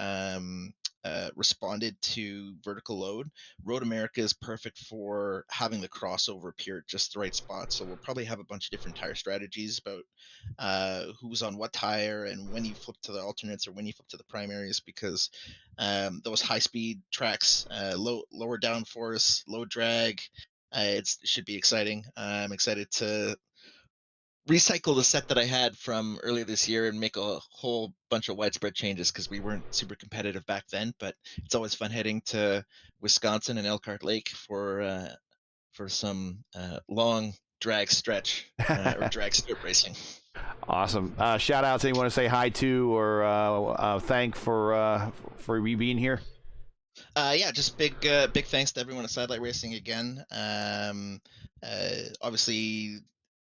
responded to vertical load, Road America is perfect for having the crossover appear at just the right spot. So we'll probably have a bunch of different tire strategies about who's on what tire and when you flip to the alternates or when you flip to the primaries, because those high speed tracks, lower downforce, low drag, it should be exciting. I'm excited to recycle the set that I had from earlier this year and make a whole bunch of widespread changes, because we weren't super competitive back then. But it's always fun heading to Wisconsin and Elkhart Lake for some long drag stretch or drag strip racing. Awesome. Shout outs anyone want to say hi to or thank for you being here? Just big thanks to everyone at Sidelight Racing again. Obviously,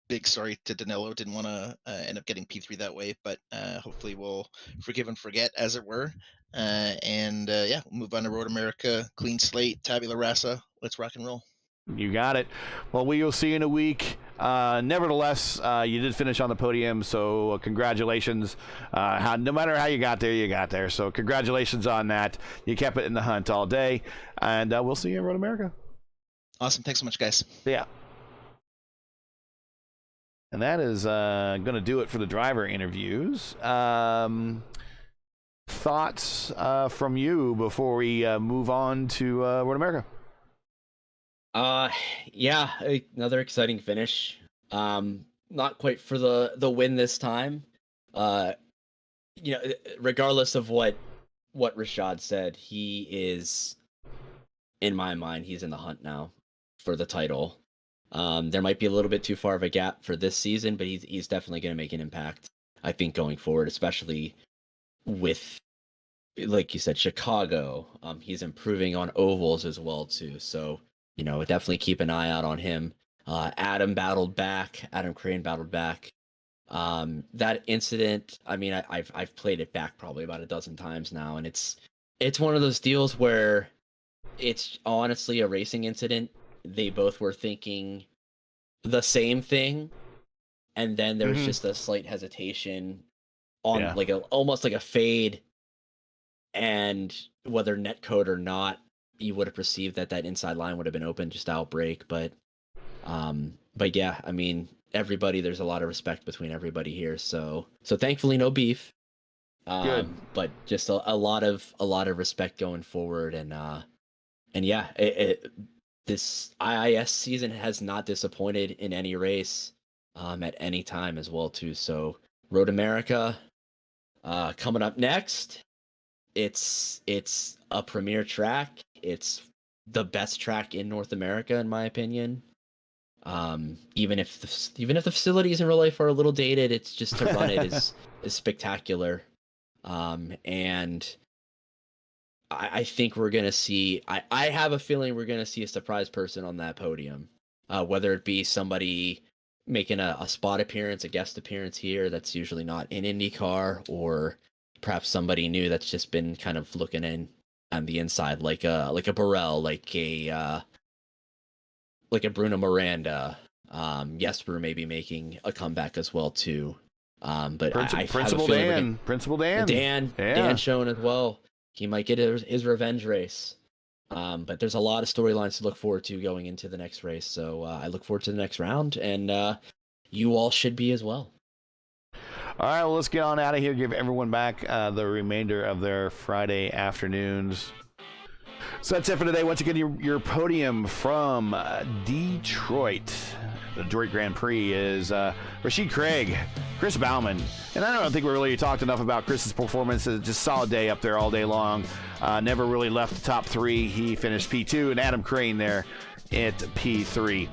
big sorry to Danilo. Didn't want to end up getting P3 that way, but hopefully we'll forgive and forget, as it were. We'll move on to Road America. Clean slate, tabula rasa. Let's rock and roll. You got it. Well, we will see you in a week. Nevertheless, you did finish on the podium, so congratulations. No matter how you got there, you got there. So congratulations on that. You kept it in the hunt all day, and we'll see you in Road America. Awesome. Thanks so much, guys. Yeah. And that is going to do it for the driver interviews. Thoughts from you before we move on to Road America? Another exciting finish. Not quite for the win this time. Regardless of what Rashad said, he is, in my mind, he's in the hunt now for the title. There might be a little bit too far of a gap for this season, but he's definitely going to make an impact, I think, going forward, especially with, like you said, Chicago. He's improving on ovals as well too. So, definitely keep an eye out on him. Adam Crane battled back. That incident, I mean, I've played it back probably about a dozen times now, and it's one of those deals where it's honestly a racing incident. They both were thinking the same thing, and then there was just a slight hesitation on almost like a fade and whether netcode or not, you would have perceived that inside line would have been open just to outbreak. But yeah, I mean, everybody, there's a lot of respect between everybody here. So thankfully no beef. Good. But just a lot of respect going forward. And yeah, this IIS season has not disappointed in any race, at any time as well too. So Road America, coming up next. It's a premier track. It's the best track in North America, in my opinion. Even if the facilities in real life are a little dated, it's just to run it is spectacular. And I think we're gonna see. I have a feeling we're gonna see a surprise person on that podium, whether it be somebody making a spot appearance, a guest appearance here that's usually not in IndyCar, or perhaps somebody new that's just been kind of looking in on the inside, like a Burrell, like a Bruno Miranda. Jesper maybe making a comeback as well too. But Principal Dan showing as well. He might get his revenge race. But there's a lot of storylines to look forward to going into the next race. So I look forward to the next round, and you all should be as well. All right, well, let's get on out of here. Give everyone back the remainder of their Friday afternoons. So that's it for today. Once again, your podium from Detroit. The Detroit Grand Prix is Rashid Craig, Chris Bauman. And I don't think we really talked enough about Chris's performance. Just solid day up there all day long. Never really left the top three. He finished P2, and Adam Crane there at P3.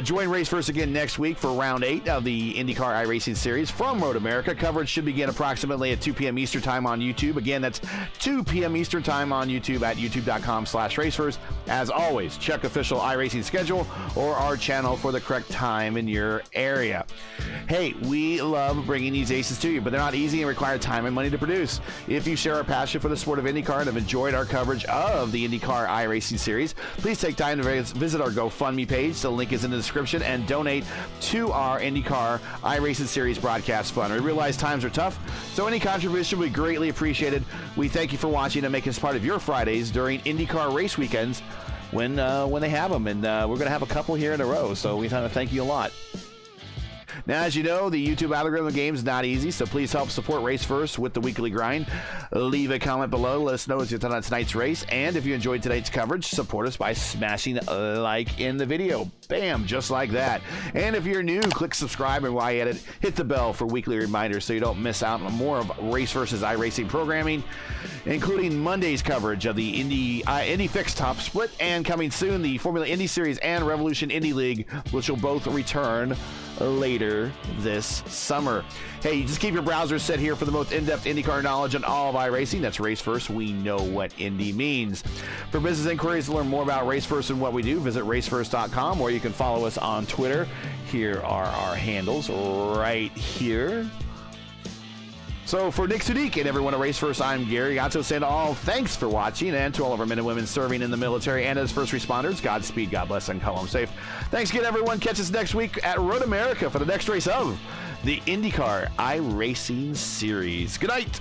Join Race First again next week for round 8 of the IndyCar iRacing Series from Road America. Coverage should begin approximately at 2 p.m. Eastern Time on YouTube. Again, that's 2 p.m. Eastern Time on YouTube at youtube.com/racefirst. As always, check official iRacing schedule or our channel for the correct time in your area. Hey, we love bringing these aces to you, but they're not easy and require time and money to produce. If you share our passion for the sport of IndyCar and have enjoyed our coverage of the IndyCar iRacing Series, please take time to visit our GoFundMe page. The link is in the description, and donate to our IndyCar iRacing Series broadcast fund. We realize times are tough, so any contribution would be greatly appreciated. We thank you for watching and making us part of your Fridays during IndyCar race weekends when they have them, and we're going to have a couple here in a row, so we want to thank you a lot. Now, as you know, the YouTube algorithm game is not easy, so please help support Race First with the weekly grind. Leave a comment below. Let us know what you thought on tonight's race. And if you enjoyed tonight's coverage, support us by smashing a like in the video. Bam, just like that. And if you're new, click subscribe, and while you're at it, hit the bell for weekly reminders so you don't miss out on more of Race Versus iRacing programming, including Monday's coverage of the Indy Fixed Top Split, and coming soon, the Formula Indy Series and Revolution Indy League, which will both return later this summer. Hey, you just keep your browser set here for the most in-depth IndyCar knowledge on all of iRacing. That's Race First. We know what Indy means. For business inquiries to learn more about Race First and what we do, visit racefirst.com, or you can follow us on Twitter. Here are our handles right here. So for Nick Sudik and everyone at Race First, I'm Gary Gatto saying all thanks for watching, and to all of our men and women serving in the military and as first responders, Godspeed, God bless, and come home safe. Thanks again, everyone. Catch us next week at Road America for the next race of the IndyCar iRacing Series. Good night.